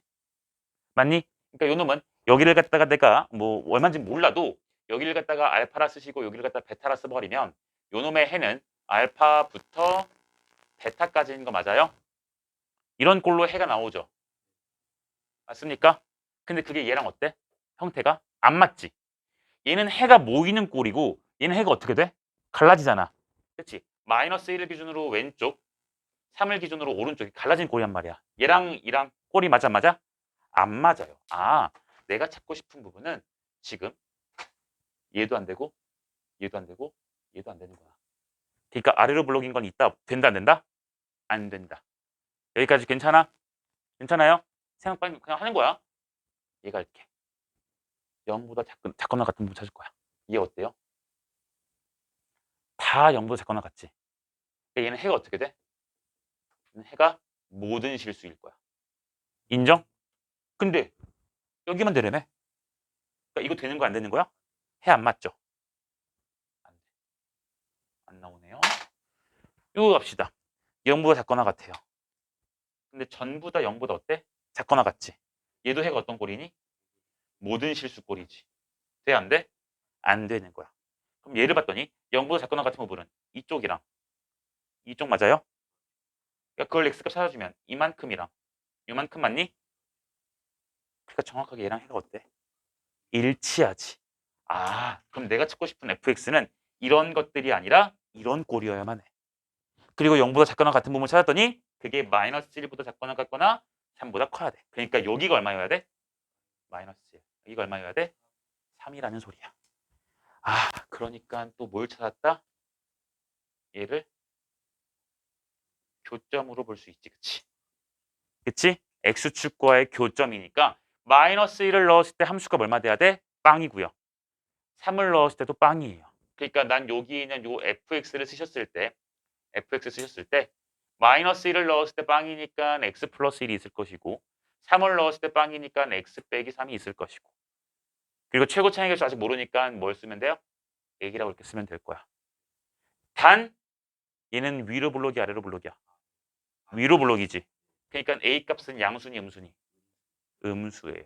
맞니? 그러니까 요 놈은 여기를 갖다가 내가 뭐 얼마인지 몰라도 여기를 갖다가 알파라 쓰시고 여기를 갖다가 베타라 써버리면 요 놈의 해는 알파부터 베타까지인 거 맞아요? 이런 꼴로 해가 나오죠. 맞습니까? 근데 그게 얘랑 어때? 형태가 안 맞지. 얘는 해가 모이는 꼴이고 얘는 해가 어떻게 돼? 갈라지잖아. 그렇지? 마이너스 1을 기준으로 왼쪽, 3을 기준으로 오른쪽이 갈라진 꼴이란 말이야. 얘랑 이랑 꼴이 맞아 맞아? 안 맞아요. 아, 내가 찾고 싶은 부분은 지금 얘도 안 되고 얘도 안 되고 얘도 안 되는 거야. 그러니까 아래로 블록인 건 있다. 된다 안 된다? 안 된다. 여기까지 괜찮아? 괜찮아요? 생각 빨리 그냥 하는 거야. 얘가 이렇게 0보다 작거나 같은 부분 찾을 거야. 얘 어때요? 다 0보다 작거나 같지. 그러니까 얘는 해가 어떻게 돼? 해가 모든 실수일 거야. 인정? 근데 여기만 되려면 그러니까 이거 되는 거 안 되는 거야? 해 안 맞죠? 안 돼. 안 나오네요. 이거 갑시다. 0보다 작거나 같아요. 근데 전부 다 0보다 어때? 작거나 같지? 얘도 해가 어떤 꼴이니? 모든 실수 꼴이지. 돼? 안 돼? 안 되는 거야. 그럼 얘를 봤더니 0보다 작거나 같은 부분은 이쪽이랑 이쪽 맞아요? 그러니까 그걸 x값 찾아주면 이만큼이랑 이만큼 맞니? 그러니까 정확하게 얘랑 해가 어때? 일치하지. 아, 그럼 내가 찾고 싶은 fx는 이런 것들이 아니라 이런 꼴이어야만 해. 그리고 0보다 작거나 같은 부분을 찾았더니 그게 마이너스 1보다 작거나 같거나 3보다 커야 돼. 그러니까 여기가 얼마여야 돼? 마이너스 1. 여기가 얼마여야 돼? 3이라는 소리야. 아, 그러니까 또 뭘 찾았다? 얘를 교점으로 볼 수 있지. 그치? 그치? x축과의 교점이니까 마이너스 1을 넣었을 때 함수값 얼마 돼야 돼? 빵이고요. 3을 넣었을 때도 빵이에요. 그러니까 난 여기 있는 요 fx를 쓰셨을 때 마이너스 1을 넣었을 때 빵이니까 x 플러스 1이 있을 것이고 3을 넣었을 때 빵이니까 x 빼기 3이 있을 것이고 그리고 최고 차이의 개수 아직 모르니까 뭘 쓰면 돼요? 얘기라고 이렇게 쓰면 될 거야. 단 얘는 위로 블록이 아래로 블록이야. 위로 블록이지. 그러니까 a 값은 양순이 음순이? 음수예요.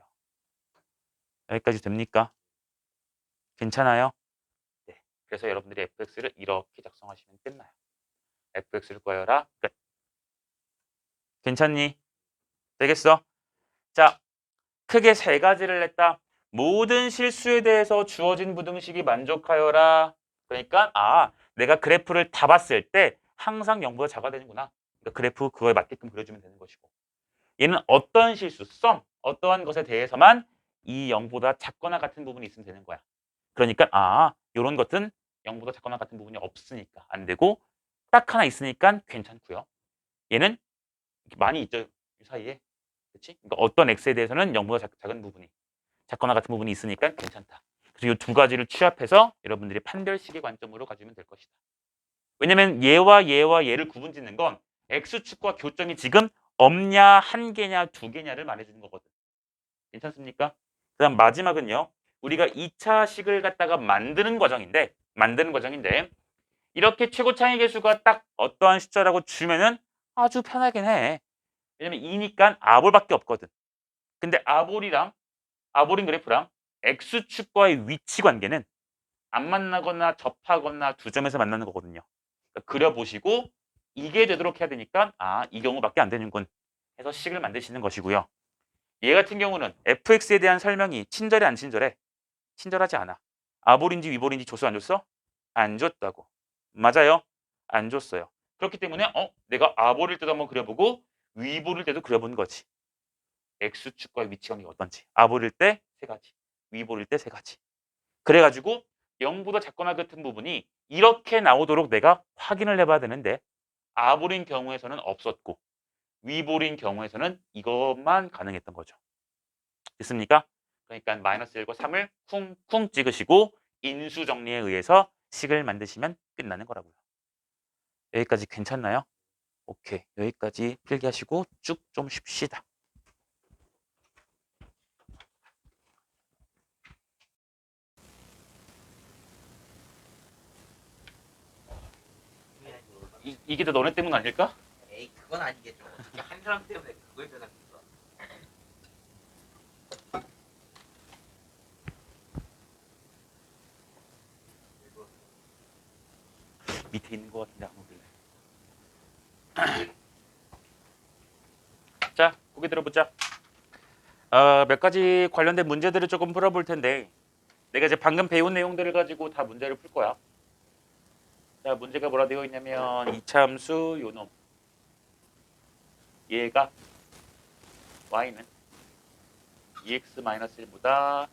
여기까지 됩니까? 괜찮아요? 네. 그래서 여러분들이 fx를 이렇게 작성하시면 끝나요. fx를 구하여라. 끝. 괜찮니? 되겠어? 자, 크게 세 가지를 냈다. 모든 실수에 대해서 주어진 부등식이 만족하여라. 그러니까 내가 그래프를 다 봤을 때 항상 0보다 작아야 되는구나. 그러니까 그래프 그거에 맞게끔 그려주면 되는 것이고 얘는 어떤 실수, 어떠한 것에 대해서만 이 0보다 작거나 같은 부분이 있으면 되는 거야. 그러니까 요런 것은 0보다 작거나 같은 부분이 없으니까 안 되고 딱 하나 있으니까 괜찮고요. 얘는 이렇게 많이 있죠. 이 사이에. 그렇지? 그러니까 어떤 x에 대해서는 0보다 작은 부분이 작거나 같은 부분이 있으니까 괜찮다. 그래서 이 두 가지를 취합해서 여러분들이 판별식의 관점으로 가지면 될 것이다. 왜냐면 얘와 얘를 구분짓는 건 x축과 교점이 지금 없냐, 한 개냐, 두 개냐를 말해주는 거거든. 괜찮습니까? 그다음 마지막은요. 우리가 2차 식을 갖다가 만드는 과정인데 이렇게 최고 차이 계수가 딱 어떠한 숫자라고 주면은 아주 편하긴 해. 왜냐면 2니까 아볼밖에 없거든. 근데 아볼인 그래프랑 x축과의 위치 관계는 안 만나거나 접하거나 두 점에서 만나는 거거든요. 그러니까 그려보시고 이게 되도록 해야 되니까 이 경우밖에 안 되는군 해서 식을 만드시는 것이고요. 얘 같은 경우는 fx에 대한 설명이 친절해 안 친절해? 친절하지 않아. 아볼인지 위볼인지 줬어 안 줬어? 안 줬다고. 맞아요. 안 줬어요. 그렇기 때문에 내가 아볼일 때도 한번 그려보고 위볼일 때도 그려보는 거지. x축과의 위치 관계가 어떤지. 아볼일 때 세 가지. 위볼일 때 세 가지. 그래가지고 0보다 작거나 같은 부분이 이렇게 나오도록 내가 확인을 해봐야 되는데 아볼인 경우에서는 없었고 위볼인 경우에서는 이것만 가능했던 거죠. 됐습니까? 그러니까 마이너스 1과 3을 쿵쿵 찍으시고 인수 정리에 의해서 식을 만드시면 끝나는 거라고요. 여기까지 괜찮나요? 오케이. 여기까지 필기하시고 쭉 좀 쉽시다. 이게 다 너네 때문 아닐까? 에이 그건 아니겠죠. 어떻게 한 사람 때문에 그걸 변합니까? 밑에 있는 것 같은데 안 오길래. 자, 고개 들어보자. 몇 가지 관련된 문제들을 조금 풀어볼 텐데 내가 이제 방금 배운 내용들을 가지고 다 문제를 풀 거야. 자, 문제가 뭐라 되어 있냐면 이차함수 요놈 얘가 y는 2x-1보다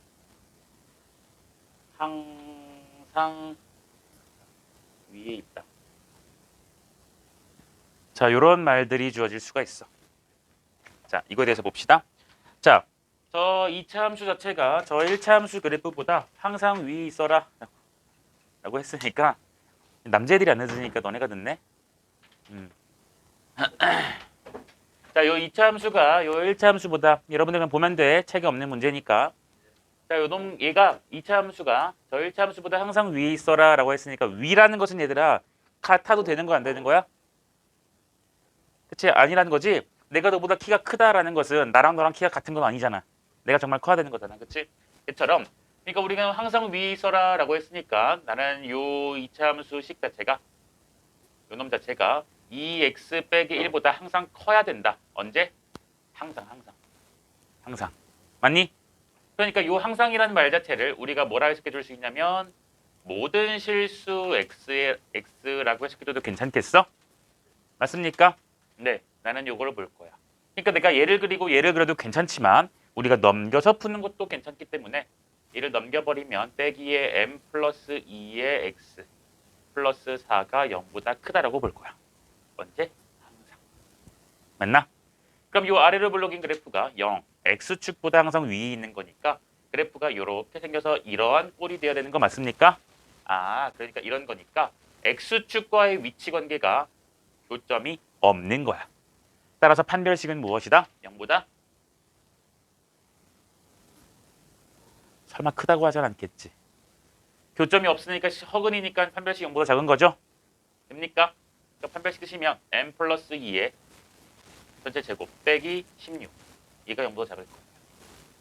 항상 위에 있다. 자, 요런 말들이 주어질 수가 있어. 자, 이거에 대해서 봅시다. 자, 저 2차 함수 자체가 저 1차 함수 그래프보다 항상 위에 있어라 라고 했으니까 남자애들이 안 해주니까 너네가 듣네. 자, 요 2차 함수가 요 1차 함수보다 여러분들 그냥 보면 돼. 책에 없는 문제니까. 자, 요놈 얘가 2차 함수가 저 1차 함수보다 항상 위에 있어라 라고 했으니까 위라는 것은 얘들아 같아도 되는 거야 안 되는 거야? 그치? 아니라는 거지. 내가 너보다 키가 크다라는 것은 나랑 너랑 키가 같은 건 아니잖아. 내가 정말 커야 되는 거잖아. 그치? 얘처럼 그러니까 우리가 항상 위에 있어라 라고 했으니까 나는 요 2차 함수식 자체가 요놈 자체가 2x 빼기 1보다 항상 커야 된다. 언제? 항상. 맞니? 그러니까 요 항상이라는 말 자체를 우리가 뭐라 해석해 줄 수 있냐면 모든 실수 x라고 해석해줘도 괜찮겠어? 맞습니까? 네, 나는 요거를 볼 거야. 그러니까 내가 얘를 그리고 얘를 그려도 괜찮지만 우리가 넘겨서 푸는 것도 괜찮기 때문에 얘를 넘겨버리면 빼기의 m 플러스 2의 x 플러스 4가 0보다 크다라고 볼 거야. 언제? 항상. 맞나? 그럼 요 아래로 블록인 그래프가 0, x축보다 항상 위에 있는 거니까 그래프가 이렇게 생겨서 이러한 꼴이 되어야 되는 거 맞습니까? 그러니까 이런 거니까 x축과의 위치 관계가 교점이 없는 거야. 따라서 판별식은 무엇이다? 0보다? 설마 크다고 하진 않겠지. 교점이 없으니까 허근이니까 판별식 0보다 작은 거죠? 됩니까? 그러니까 판별식 쓰시면 m 플러스 2의 전체 제곱 빼기 16 얘가 0보다 작을 거예요.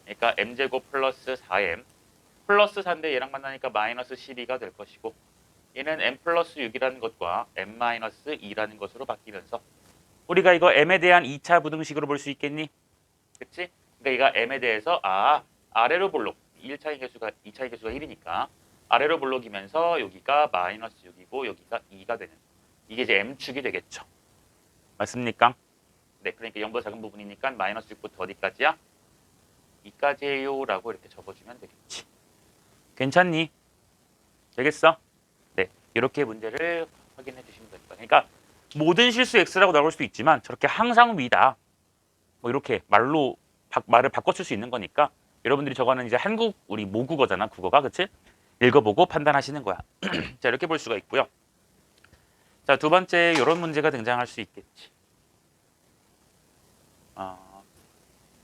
그러니까 m제곱 플러스 4m 플러스 4인데 얘랑 만나니까 마이너스 12가 될 것이고 얘는 m 플러스 6이라는 것과 m 마이너스 2라는 것으로 바뀌면서 우리가 이거 m에 대한 2차 부등식으로 볼 수 있겠니? 그치? 그러니까 얘가 m에 대해서 아래로 볼록 1차의 개수가 2차의 개수가 1이니까 아래로 볼록이면서 여기가 마이너스 6이고 여기가 2가 되는 이게 이제 m축이 되겠죠. 맞습니까? 네, 그러니까 0보다 작은 부분이니까 마이너스 6부터 어디까지야? 2까지예요 라고 이렇게 적어주면 되겠지. 괜찮니? 되겠어? 네, 이렇게 문제를 확인해 주시면 됩니다. 그러니까 모든 실수 x라고 나올 수도 있지만 저렇게 항상 위다. 뭐 이렇게 말을 바꿔 쓸 수 있는 거니까 여러분들이 저거는 이제 한국 우리 모국어잖아. 국어가. 그치? 읽어보고 판단하시는 거야. 자, 이렇게 볼 수가 있고요. 자, 두 번째 이런 문제가 등장할 수 있겠지.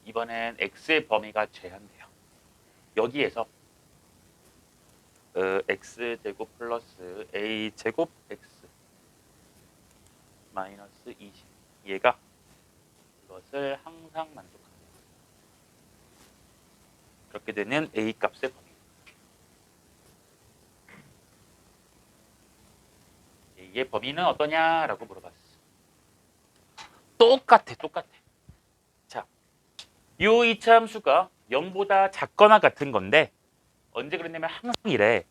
이번엔 x의 범위가 제한돼요. 여기에서 x제곱 플러스 a제곱 x 마이너스 20 얘가 이것을 항상 만족합니다. 그렇게 되는 a 값의 범위. a의 범위는 어떠냐라고 물어봤어. 똑같아. 자, 요 이차함수가 0보다 작거나 같은 건데 언제 그랬냐면 항상이래.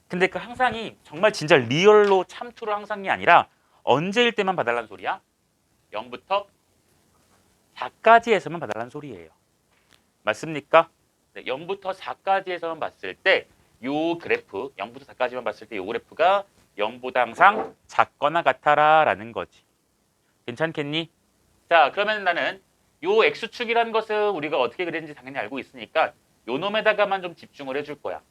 근데 그 항상이 정말 진짜 리얼로 참투로 항상이 아니라 언제일 때만 봐달라는 소리야? 0부터 4까지에서만 봐달라는 소리예요. 맞습니까? 네, 0부터 4까지에서만 봤을 때 요 그래프, 0부터 4까지만 봤을 때 요 그래프가 0보다 항상 작거나 같아라 라는 거지. 괜찮겠니? 자, 그러면 나는 요 x축이라는 것은 우리가 어떻게 그리는지 당연히 알고 있으니까 요 놈에다가만 좀 집중을 해줄 거야.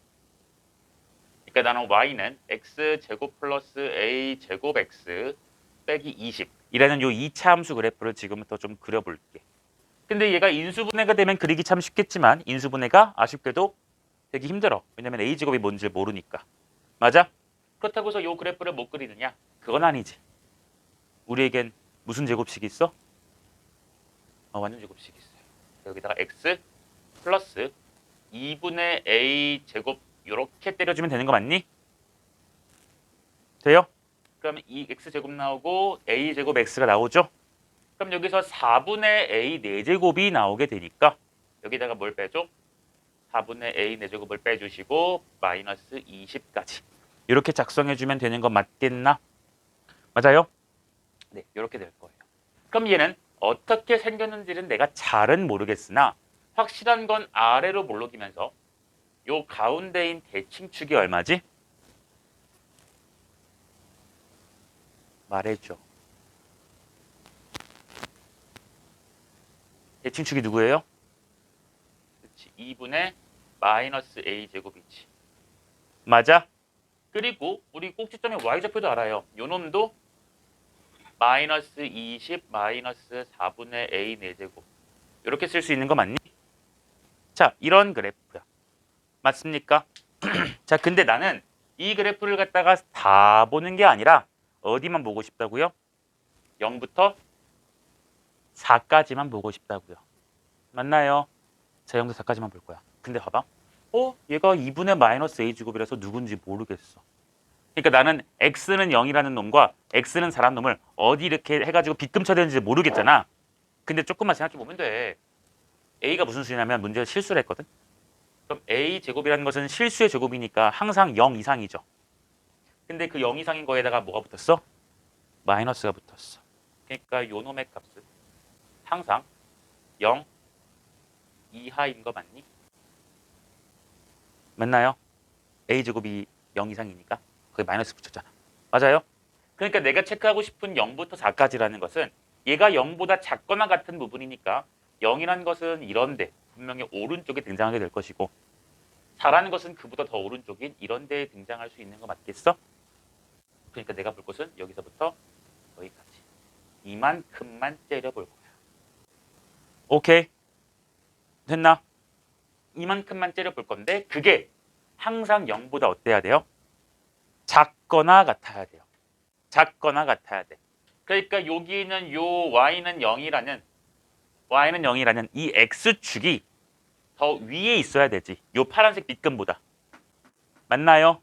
그러니까 나는 y는 x제곱 플러스 a제곱 x 빼기 20 이라는 요 2차 함수 그래프를 지금부터 좀 그려볼게. 근데 얘가 인수분해가 되면 그리기 참 쉽겠지만 인수분해가 아쉽게도 되게 힘들어. 왜냐면 a제곱이 뭔지 모르니까. 맞아? 그렇다고 해서 요 그래프를 못 그리느냐? 그건 아니지. 우리에겐 무슨 제곱식이 있어? 완전 제곱식이 있어요. 여기다가 x 플러스 2분의 a 제곱 이렇게 때려주면 되는 거 맞니? 돼요? 그럼 이 x제곱 나오고 a제곱 x가 나오죠? 그럼 여기서 4분의 a 4제곱이 나오게 되니까 여기다가 뭘 빼줘? 4분의 a 4제곱을 빼주시고 마이너스 20까지 이렇게 작성해주면 되는 거 맞겠나? 맞아요? 네, 이렇게 될 거예요. 그럼 얘는 어떻게 생겼는지는 내가 잘은 모르겠으나 확실한 건 아래로 몰록이면서 요 가운데인 대칭축이 얼마지? 말해줘. 대칭축이 누구예요? 그렇지. 2분의 마이너스 a제곱이지. 맞아? 그리고 우리 꼭지점의 y좌표도 알아요. 요 놈도 마이너스 20 마이너스 4분의 a 4제곱 이렇게 쓸 수 있는 거 맞니? 자, 이런 그래프야. 맞습니까? 자, 근데 나는 이 그래프를 갖다가 다 보는 게 아니라 어디만 보고 싶다고요? 0부터 4까지만 보고 싶다고요. 맞나요? 자, 0부터 4까지만 볼 거야. 근데 봐봐. 얘가 2분의 마이너스 a제곱이라서 누군지 모르겠어. 그러니까 나는 x는 0이라는 놈과 x는 4라는 놈을 어디 이렇게 해가지고 빗금쳐야 되는지 모르겠잖아. 근데 조금만 생각해보면 돼. a가 무슨 수냐면 문제에서 실수를 했거든. 그럼 a제곱이라는 것은 실수의 제곱이니까 항상 0 이상이죠. 근데 그 0 이상인 거에다가 뭐가 붙었어? 마이너스가 붙었어. 그러니까 요 놈의 값은 항상 0 이하인 거 맞니? 맞나요? a제곱이 0 이상이니까 거기 마이너스 붙였잖아. 맞아요? 그러니까 내가 체크하고 싶은 0부터 4까지라는 것은 얘가 0보다 작거나 같은 부분이니까 0이라는 것은 이런데 분명히 오른쪽에 등장하게 될 것이고 4라는 것은 그보다 더 오른쪽인 이런 데에 등장할 수 있는 거 맞겠어? 그러니까 내가 볼 것은 여기서부터 여기까지 이만큼만 째려볼 거야. 오케이? 됐나? 이만큼만 째려볼 건데 그게 항상 0보다 어때야 돼요? 작거나 같아야 돼요. 작거나 같아야 돼. 그러니까 여기는 요 y는 0이라는 이 x축이 더 위에 있어야 되지. 요 파란색 빗금보다. 맞나요?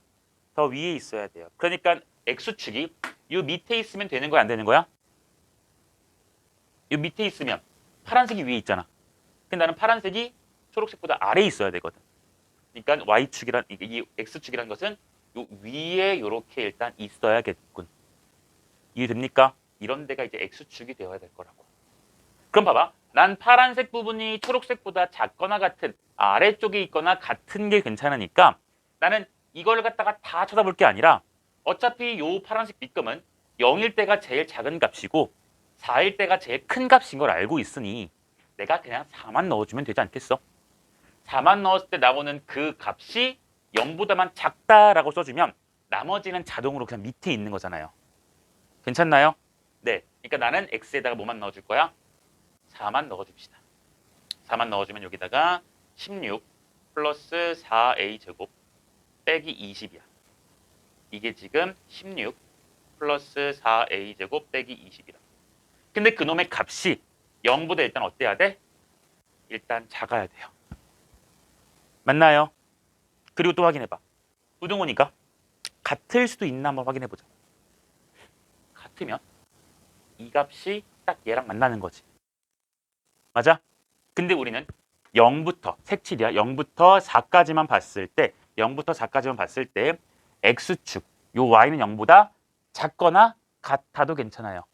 더 위에 있어야 돼요. 그러니까 x축이 요 밑에 있으면 되는 거야, 안 되는 거야? 요 밑에 있으면 파란색이 위에 있잖아. 근데 나는 파란색이 초록색보다 아래에 있어야 되거든. 그러니까 y축이란 이 x축이라는 것은 요 위에 요렇게 일단 있어야겠군. 이해됩니까? 이런 데가 이제 X축이 되어야 될 거라고. 그럼 봐봐. 난 파란색 부분이 초록색보다 작거나 같은 아래쪽에 있거나 같은 게 괜찮으니까 나는 이걸 갖다가 다 쳐다볼 게 아니라 어차피 요 파란색 밑금은 0일 때가 제일 작은 값이고 4일 때가 제일 큰 값인 걸 알고 있으니 내가 그냥 4만 넣어주면 되지 않겠어? 4만 넣었을 때 나오는 그 값이 0보다만 작다라고 써주면 나머지는 자동으로 그냥 밑에 있는 거잖아요. 괜찮나요? 네. 그러니까 나는 x에다가 뭐만 넣어줄 거야? 4만 넣어줍시다. 4만 넣어주면 여기다가 16 플러스 4a 제곱 빼기 20이야. 이게 지금 16 플러스 4a 제곱 빼기 20이라. 근데 그놈의 값이 0보다 일단 어때야 돼? 일단 작아야 돼요. 맞나요? 그리고 또 확인해봐. 부등호니까 같을 수도 있나 한번 확인해보자. 같으면 이 값이 딱 얘랑 만나는 거지. 맞아? 근데 우리는 0부터 색칠이야. 0부터 4까지만 봤을 때 0부터 4까지만 봤을 때 x축 요 y는 0보다 작거나 같아도 괜찮아요.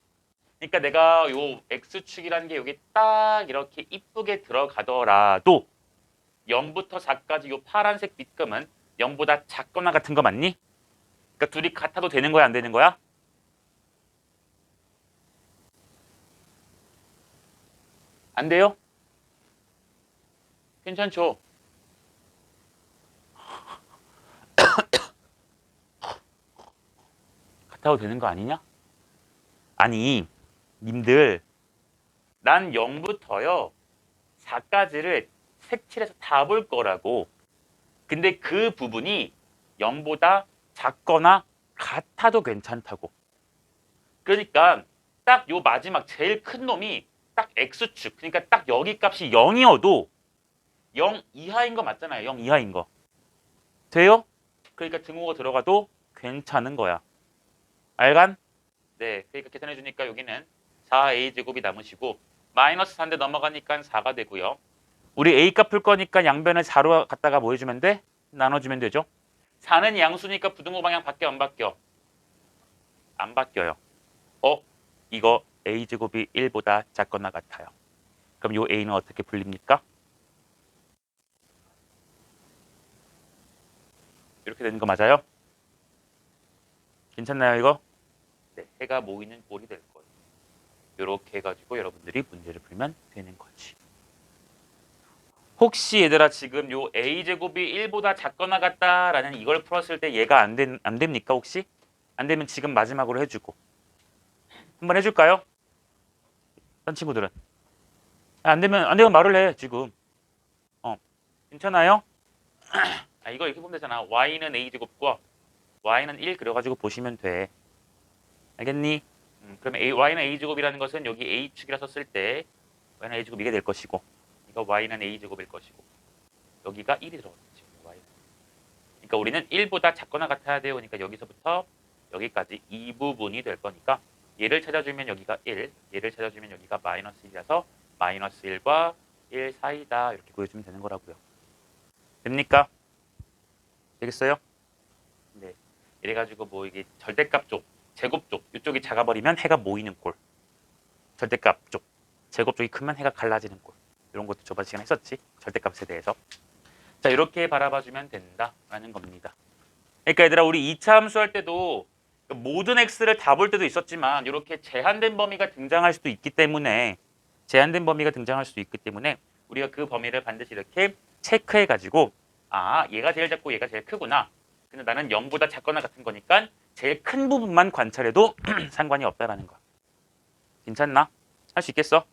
그러니까 내가 요 x축이라는 게 여기 딱 이렇게 이쁘게 들어가더라도 0부터 4까지 요 파란색 밑금은 0보다 작거나 같은 거 맞니? 그러니까 둘이 같아도 되는 거야 안 되는 거야? 안 돼요? 괜찮죠? 같아도 되는 거 아니냐? 아니 님들 난 0부터요 4까지를 색칠해서 다 볼 거라고. 근데 그 부분이 0보다 작거나 같아도 괜찮다고. 그러니까 딱 요 마지막 제일 큰 놈이 딱 X축. 그러니까 딱 여기 값이 0이어도 0 이하인 거 맞잖아요. 0 이하인 거. 돼요? 그러니까 등호가 들어가도 괜찮은 거야. 알간? 네. 그러니까 계산해 주니까 여기는 4a 제곱이 남으시고 마이너스 4인데 넘어가니까 4가 되고요. 우리 a 값 풀 거니까 양변을 4로 갖다가 뭐 해주면 돼? 나눠주면 되죠. 4는 양수니까 부등호 방향 바뀌어 안 바뀌어? 안 바뀌어요. 이거 a제곱이 1보다 작거나 같아요. 그럼 요 a는 어떻게 풀립니까? 이렇게 되는 거 맞아요? 괜찮나요 이거? 네, 해가 모이는 꼴이 될 거예요. 이렇게 해가지고 여러분들이 문제를 풀면 되는 거지. 혹시 얘들아 지금 요 a제곱이 1보다 작거나 같다라는 이걸 풀었을 때 얘가 안 됩니까 혹시? 안 되면 지금 마지막으로 해주고 한번 해줄까요? 딴 친구들은 안 되면 말을 해 지금. 괜찮아요? 이거 이렇게 보면 되잖아. y는 a제곱과 y는 1 그려가지고 보시면 돼. 알겠니? 그러면 y는 a제곱이라는 것은 여기 a축이라 썼을 때 y는 a제곱 이게 될 것이고 이거 y는 a제곱일 것이고 여기가 1이 들어갔지. 그러니까 우리는 1보다 작거나 같아야 돼요. 그러니까 여기서부터 여기까지 이 부분이 될 거니까 얘를 찾아주면 여기가 1, 얘를 찾아주면 여기가 마이너스 1이라서 마이너스 1과 1 사이다 이렇게 구해주면 되는 거라고요. 됩니까? 되겠어요? 네. 이래가지고 뭐 이게 절대값 쪽, 제곱 쪽 이쪽이 작아버리면 해가 모이는 꼴. 절대값 쪽, 제곱 쪽이 크면 해가 갈라지는 꼴. 이런 것도 저번 시간에 했었지. 절대값에 대해서. 자 이렇게 바라봐주면 된다라는 겁니다. 그러니까 얘들아 우리 2차 함수 할 때도 모든 x를 다 볼 때도 있었지만 이렇게 제한된 범위가 등장할 수도 있기 때문에 우리가 그 범위를 반드시 이렇게 체크해가지고 얘가 제일 작고 얘가 제일 크구나. 근데 나는 0보다 작거나 같은 거니까 제일 큰 부분만 관찰해도 상관이 없다라는 거. 괜찮나? 할 수 있겠어?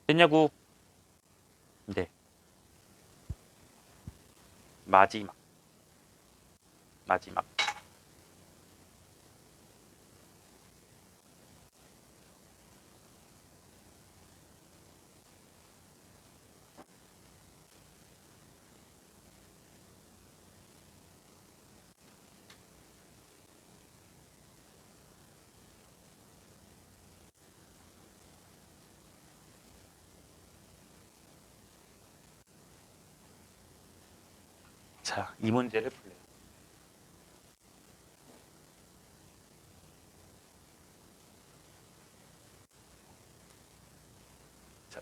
됐냐고? 네. 마지막. 자, 이 문제를 풀래요.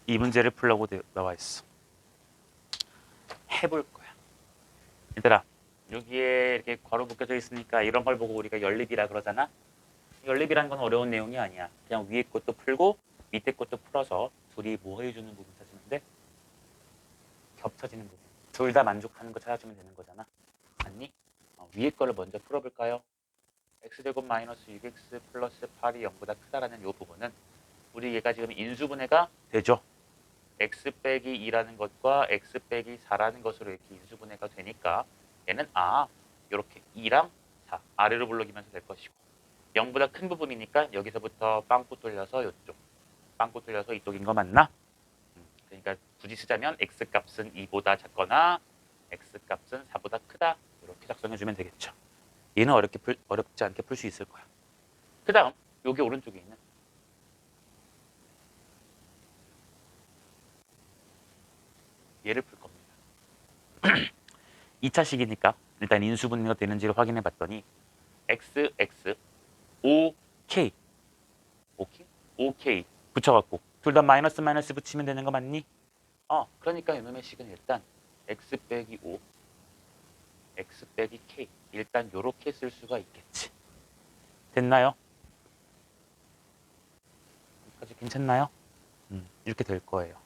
이 문제를 풀라고 나와 있어. 해볼 거야. 얘들아, 여기에 이렇게 괄호 묶여져 있으니까 이런 걸 보고 우리가 연립이라 그러잖아. 연립이란 건 어려운 내용이 아니야. 그냥 위에 것도 풀고 밑에 것도 풀어서 둘이 뭐 해주는 부분 찾으면 돼? 겹쳐지는 부분. 둘 다 만족하는 거 찾아주면 되는 거잖아. 맞니? 위에 거를 먼저 풀어볼까요? x제곱 마이너스 6x 플러스 8이 0보다 크다라는 이 부분은 우리 얘가 지금 인수분해가 되죠. x 빼기 2라는 것과 x 빼기 4라는 것으로 이렇게 인수분해가 되니까 얘는 이렇게 2랑 4 아래로 불러기면서 될 것이고 0보다 큰 부분이니까 여기서부터 빵꾸 뚫려서 이쪽 빵꾸 뚫려서 이쪽인 거 맞나? 그러니까 굳이 쓰자면 x 값은 2보다 작거나 x 값은 4보다 크다 이렇게 작성해주면 되겠죠. 얘는 어렵지 않게 풀 수 있을 거야. 그 다음 여기 오른쪽에 있는 얘를 풀 겁니다. 2차식이니까 일단 인수분해가 되는지를 확인해 봤더니 x, x, o, k OK 붙여갖고 둘 다 마이너스 마이너스 붙이면 되는 거 맞니? 그러니까 이놈의 식은 일단 x 빼기 5 x 빼기 k 일단 요렇게 쓸 수가 있겠지. 됐나요? 여기까지 괜찮나요? 이렇게 될 거예요.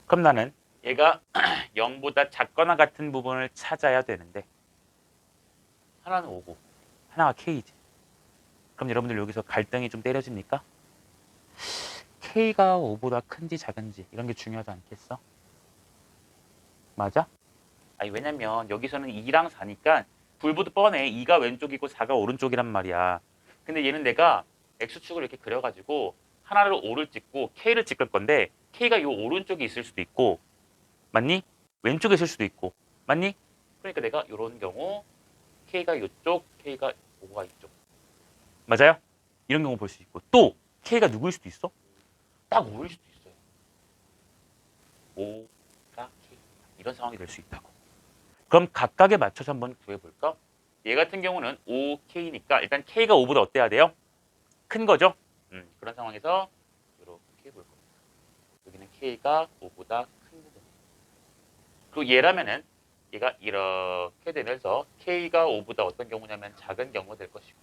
그럼 나는 얘가 0보다 작거나 같은 부분을 찾아야 되는데 하나는 5고 하나가 k지. 그럼 여러분들 여기서 갈등이 좀 때려집니까? k가 5보다 큰지 작은지 이런 게 중요하지 않겠어? 맞아? 아니 왜냐면 여기서는 2랑 4니까 불보듯 뻔해. 2가 왼쪽이고 4가 오른쪽이란 말이야. 근데 얘는 내가 x축을 이렇게 그려가지고 하나를 5를 찍고 k를 찍을 건데 k가 요 오른쪽에 있을 수도 있고 맞니? 왼쪽에 있을 수도 있고 맞니? 그러니까 내가 이런 경우 k가 이쪽, k가 5가 이쪽 맞아요? 이런 경우 볼 수 있고 또 k가 누구일 수도 있어? 딱 5일 수도 있어요. 5가 k 이런 상황이 될 수 있다고. 그럼 각각에 맞춰서 한번 구해볼까? 얘 같은 경우는 5k니까 일단 k가 5보다 어때야 돼요? 큰 거죠? 그런 상황에서 이렇게 볼 겁니다. 여기는 k가 5보다 큰 부분. 그리고 얘라면은 얘가 이렇게 되면서 k가 5보다 어떤 경우냐면 작은 경우가 될 것이고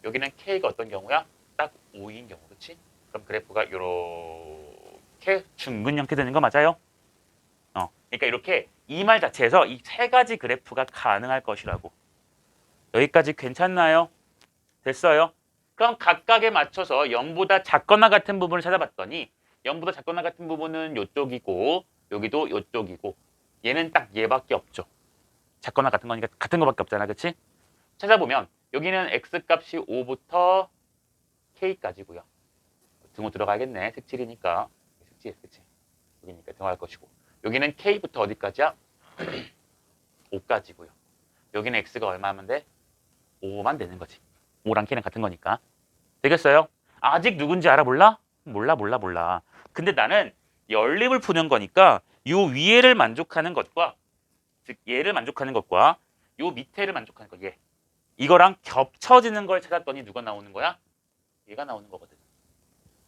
여기는 k가 어떤 경우야? 딱 5인 경우, 그렇지? 그럼 그래프가 이렇게 중근 형태 되는 거 맞아요? 그러니까 이렇게 이 말 자체에서 이 세 가지 그래프가 가능할 것이라고. 여기까지 괜찮나요? 됐어요? 그럼 각각에 맞춰서 0보다 작거나 같은 부분을 찾아봤더니 0보다 작거나 같은 부분은 이쪽이고 여기도 이쪽이고 얘는 딱 얘밖에 없죠. 작거나 같은 거니까 같은 거밖에 없잖아. 그치? 찾아보면 여기는 x값이 5부터 k까지고요. 등호 들어가겠네. 색칠이니까. 색칠, 그치? 여기니까 등호할 것이고 여기는 k부터 어디까지야? 5까지고요. 여기는 x가 얼마면 돼? 5만 되는 거지. 5랑 k는 같은 거니까. 되겠어요? 아직 누군지 알아 몰라? 몰라. 근데 나는 연립을 푸는 거니까 요 위에를 만족하는 것과 즉 얘를 만족하는 것과 요 밑에를 만족하는 거 얘. 이거랑 겹쳐지는 걸 찾았더니 누가 나오는 거야? 얘가 나오는 거거든.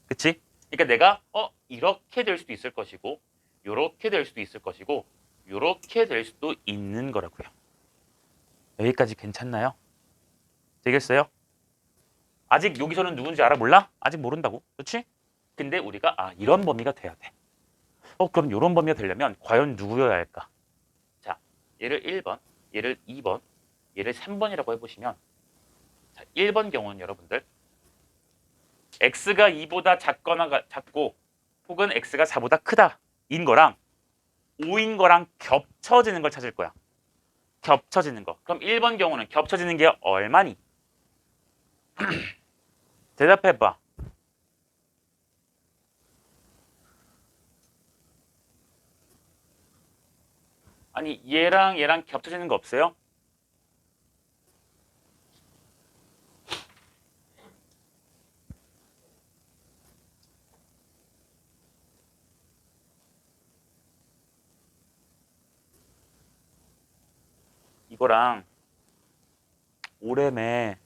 그치? 그러니까 내가 이렇게 될 수도 있을 것이고 요렇게 될 수도 있을 것이고 요렇게 될 수도 있는 거라고요. 여기까지 괜찮나요? 되겠어요? 아직 여기서는 누군지 알아 몰라? 아직 모른다고. 그렇지? 근데 우리가 이런 범위가 돼야 돼. 그럼 이런 범위가 되려면 과연 누구여야 할까? 자, 얘를 1번, 얘를 2번, 얘를 3번이라고 해보시면 자, 1번 경우는 여러분들 x가 2보다 작고 혹은 x가 4보다 크다 인 거랑 5인 거랑 겹쳐지는 걸 찾을 거야. 겹쳐지는 거. 그럼 1번 경우는 겹쳐지는 게 얼마니? 대답해봐. 아니 얘랑 얘랑 겹쳐지는 거 없어요? 이거랑 오렘에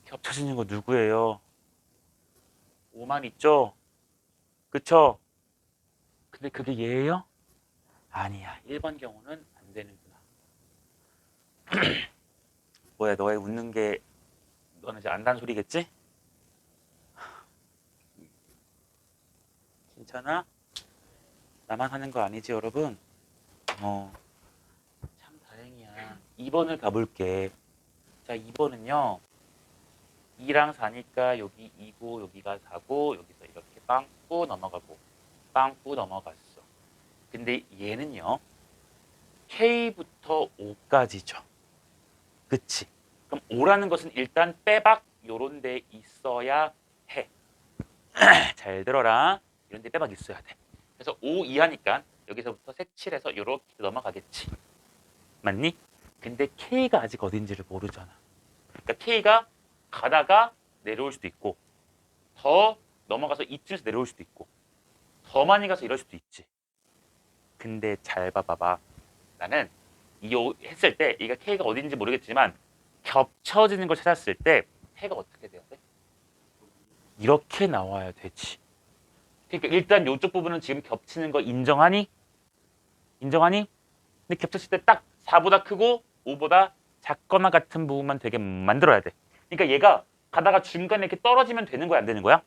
겹쳐지는 거 누구예요? 5만 있죠? 그쵸? 근데 그게 얘예요? 아니야. 1번 경우는 안 되는구나. 뭐야, 너의 웃는 게 너는 이제 안다는 소리겠지? 괜찮아? 나만 하는 거 아니지, 여러분? 참 다행이야. 2번을 가볼게. 자, 2번은요. 2랑 4니까 여기 2고 여기가 4고 여기서 이렇게 빵꾸 넘어가고 빵꾸 넘어갔어. 근데 얘는요. K부터 5까지죠. 그치? 그럼 5라는 것은 일단 빼박 요런 데 있어야 해. 잘 들어라. 이런 데 빼박 있어야 돼. 그래서 5 이하니까 여기서부터 색칠해서 요렇게 넘어가겠지. 맞니? 근데 K가 아직 어딘지를 모르잖아. 그러니까 K가 가다가 내려올 수도 있고 더 넘어가서 이쯤에서 내려올 수도 있고 더 많이 가서 이럴 수도 있지. 근데 잘 봐봐봐. 나는 이 했을 때 이가 K가 어딘지 모르겠지만 겹쳐지는 걸 찾았을 때 해가 어떻게 돼야 돼? 이렇게 나와야 되지. 그러니까 일단 이쪽 부분은 지금 겹치는 거 인정하니? 인정하니? 근데 겹쳤을 때 딱 4보다 크고 5보다 작거나 같은 부분만 되게 만들어야 돼. 그러니까 얘가 가다가 중간에 이렇게 떨어지면 되는 거야, 안 되는 거야?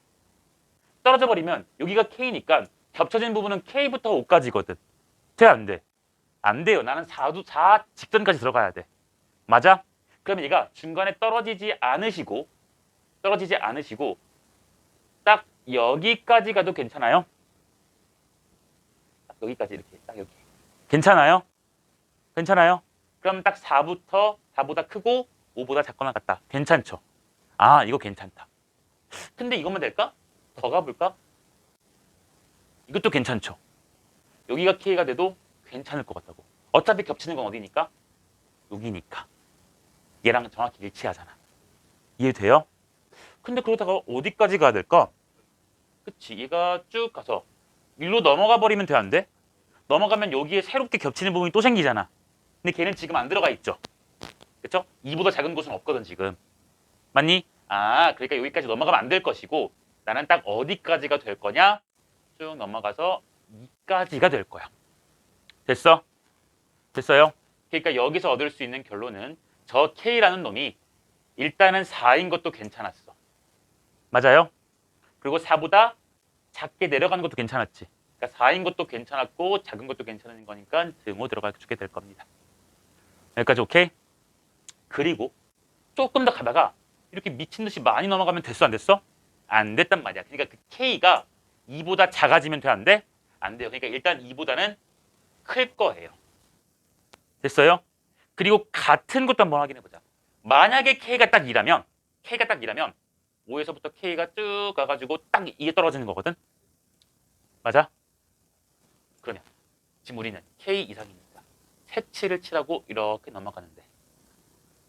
떨어져 버리면 여기가 K니까 겹쳐진 부분은 K부터 5까지거든. 돼, 안 돼? 안 돼요. 나는 4 직전까지 들어가야 돼. 맞아? 그러면 얘가 중간에 떨어지지 않으시고 딱 여기까지 가도 괜찮아요? 딱 여기까지 이렇게 딱 여기. 괜찮아요? 괜찮아요? 그럼 딱 4보다 크고 5보다 작거나 같다. 괜찮죠? 아, 이거 괜찮다. 근데 이것만 될까? 더 가볼까? 이것도 괜찮죠? 여기가 K가 돼도 괜찮을 것 같다고. 어차피 겹치는 건 어디니까? 여기니까. 얘랑 정확히 일치하잖아. 이해돼요? 근데 그러다가 어디까지 가야 될까? 그치, 얘가 쭉 가서 일로 넘어가 버리면 돼, 안 돼? 넘어가면 여기에 새롭게 겹치는 부분이 또 생기잖아. 근데 걔는 지금 안 들어가 있죠. 그쵸? 2보다 작은 곳은 없거든, 지금. 맞니? 아, 그러니까 여기까지 넘어가면 안 될 것이고 나는 딱 어디까지가 될 거냐? 쭉 넘어가서 2까지가 될 거야. 됐어? 됐어요? 그러니까 여기서 얻을 수 있는 결론은 저 K라는 놈이 일단은 4인 것도 괜찮았어. 맞아요? 그리고 4보다 작게 내려가는 것도 괜찮았지. 그러니까 4인 것도 괜찮았고 작은 것도 괜찮은 거니까 등호 들어가 주게 될 겁니다. 여기까지 오케이? 그리고 조금 더 가다가 이렇게 미친 듯이 많이 넘어가면 됐어, 안 됐어? 안 됐단 말이야. 그러니까 그 K가 2보다 작아지면 돼, 안 돼? 안 돼요. 그러니까 일단 2보다는 클 거예요. 됐어요? 그리고 같은 것도 한번 확인해 보자. 만약에 K가 딱 2라면 5에서부터 K가 쭉 가가지고 딱 2에 떨어지는 거거든? 맞아? 그러면 지금 우리는 K 이상이니까 색칠을 칠하고 이렇게 넘어가는데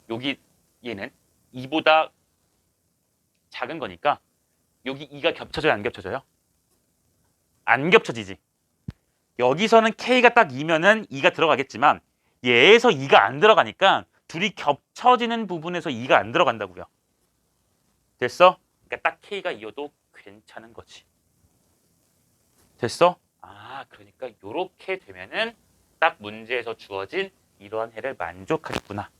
여기 얘는 2보다 작은 거니까 여기 2가 겹쳐져요, 안 겹쳐져요? 안 겹쳐지지. 여기서는 K가 딱 2면은 2가 들어가겠지만 얘에서 2가 안 들어가니까 둘이 겹쳐지는 부분에서 2가 안 들어간다고요. 됐어? 그러니까 딱 K가 2여도 괜찮은 거지. 됐어? 아, 그러니까 이렇게 되면은 딱 문제에서 주어진 이러한 해를 만족하겠구나.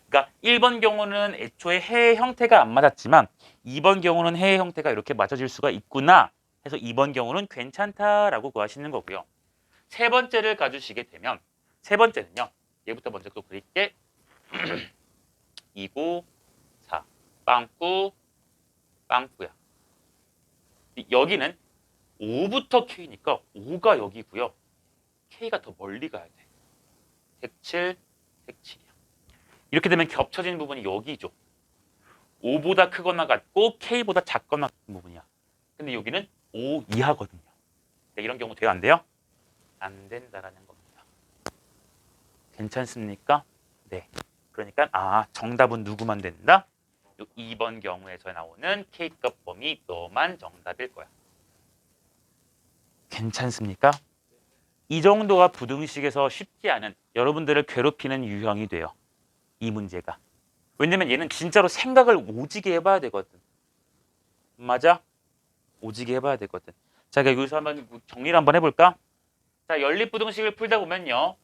그러니까 1번 경우는 애초에 해의 형태가 안 맞았지만 2번 경우는 해의 형태가 이렇게 맞춰질 수가 있구나 해서 2번 경우는 괜찮다라고 구하시는 거고요. 세 번째를 가주시게 되면 세 번째는요. 얘부터 먼저 또 그릴게. 2고 4 빵꾸 빵꾸야. 여기는 5부터 K니까 5가 여기고요. K가 더 멀리 가야 돼. 색칠, 색칠이야. 이렇게 되면 겹쳐진 부분이 여기죠. 5보다 크거나 같고 K보다 작거나 같은 부분이야. 근데 여기는 5 이하거든요. 이런 경우 돼요, 안 돼요? 안 된다라는 겁니다. 괜찮습니까? 네. 그러니까 정답은 누구만 된다? 2번 경우에서 나오는 K값 범위 너만 정답일 거야. 괜찮습니까? 이 정도가 부등식에서 쉽지 않은 여러분들을 괴롭히는 유형이 돼요. 이 문제가. 왜냐면 얘는 진짜로 생각을 오지게 해봐야 되거든. 맞아? 오지게 해봐야 되거든. 자, 여기서 한번 정리를 한번 해볼까? 자, 연립부등식을 풀다 보면요.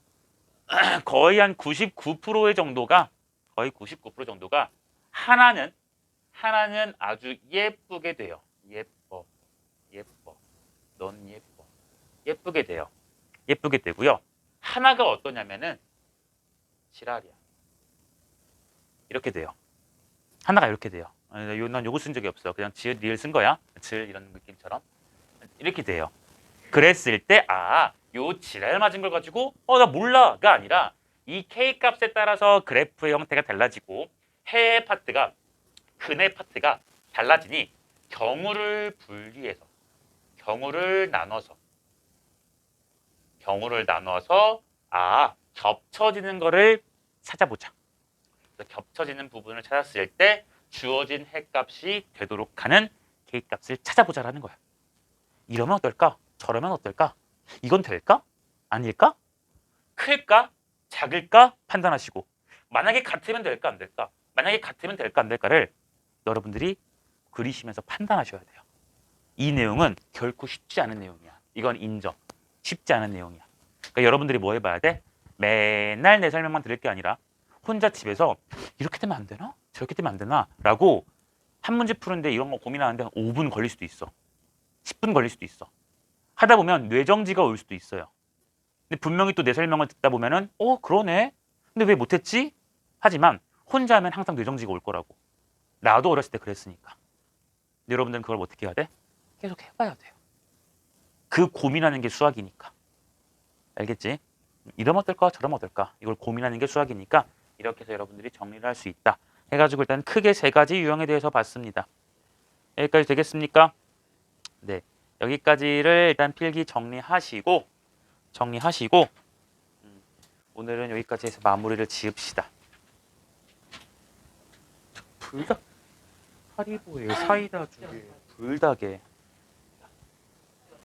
거의 한 99%의 정도가 거의 99% 정도가 하나는 아주 예쁘게 돼요. 예뻐. 넌 예뻐. 예쁘게 돼요. 예쁘게 되고요. 하나가 어떠냐면은 지랄이야. 이렇게 돼요. 하나가 이렇게 돼요. 난 요거 쓴 적이 없어. 그냥 지읒 리을 쓴 거야. 질 이런 느낌처럼 이렇게 돼요. 그랬을 때 요 지랄 맞은 걸 가지고 나 몰라가 아니라 이 K 값에 따라서 그래프의 형태가 달라지고 해의 파트가 근의 파트가 달라지니 경우를 분리해서 경우를 나눠서 겹쳐지는 거를 찾아보자. 겹쳐지는 부분을 찾았을 때 주어진 해값이 되도록 하는 K값을 찾아보자라는 거야. 이러면 어떨까? 저러면 어떨까? 이건 될까? 아닐까? 클까? 작을까? 판단하시고 만약에 같으면 될까? 안 될까? 만약에 같으면 될까? 안 될까를 여러분들이 그리시면서 판단하셔야 돼요. 이 내용은 결코 쉽지 않은 내용이야. 이건 인정. 쉽지 않은 내용이야. 그러니까 여러분들이 뭐 해봐야 돼? 맨날 내 설명만 들을 게 아니라 혼자 집에서 이렇게 되면 안 되나? 저렇게 되면 안 되나? 라고 한 문제 푸는데 이런 거 고민하는데 한 5분 걸릴 수도 있어. 10분 걸릴 수도 있어. 하다 보면 뇌정지가 올 수도 있어요. 근데 분명히 또 내 설명을 듣다 보면은 그러네? 근데 왜 못했지? 하지만 혼자 하면 항상 뇌정지가 올 거라고. 나도 어렸을 때 그랬으니까. 근데 여러분들은 그걸 어떻게 해야 돼? 계속 해봐야 돼요. 그 고민하는 게 수학이니까. 알겠지? 이러면 어떨까? 저러면 어떨까? 이걸 고민하는 게 수학이니까 이렇게 해서 여러분들이 정리를 할 수 있다. 해가지고 일단 크게 3가지 유형에 대해서 봤습니다. 여기까지 되겠습니까? 네. 여기까지를 일단 필기 정리하시고 오늘은 여기까지 해서 마무리를 지읍시다. 불닭 하리보에 사이다 2개 불닭에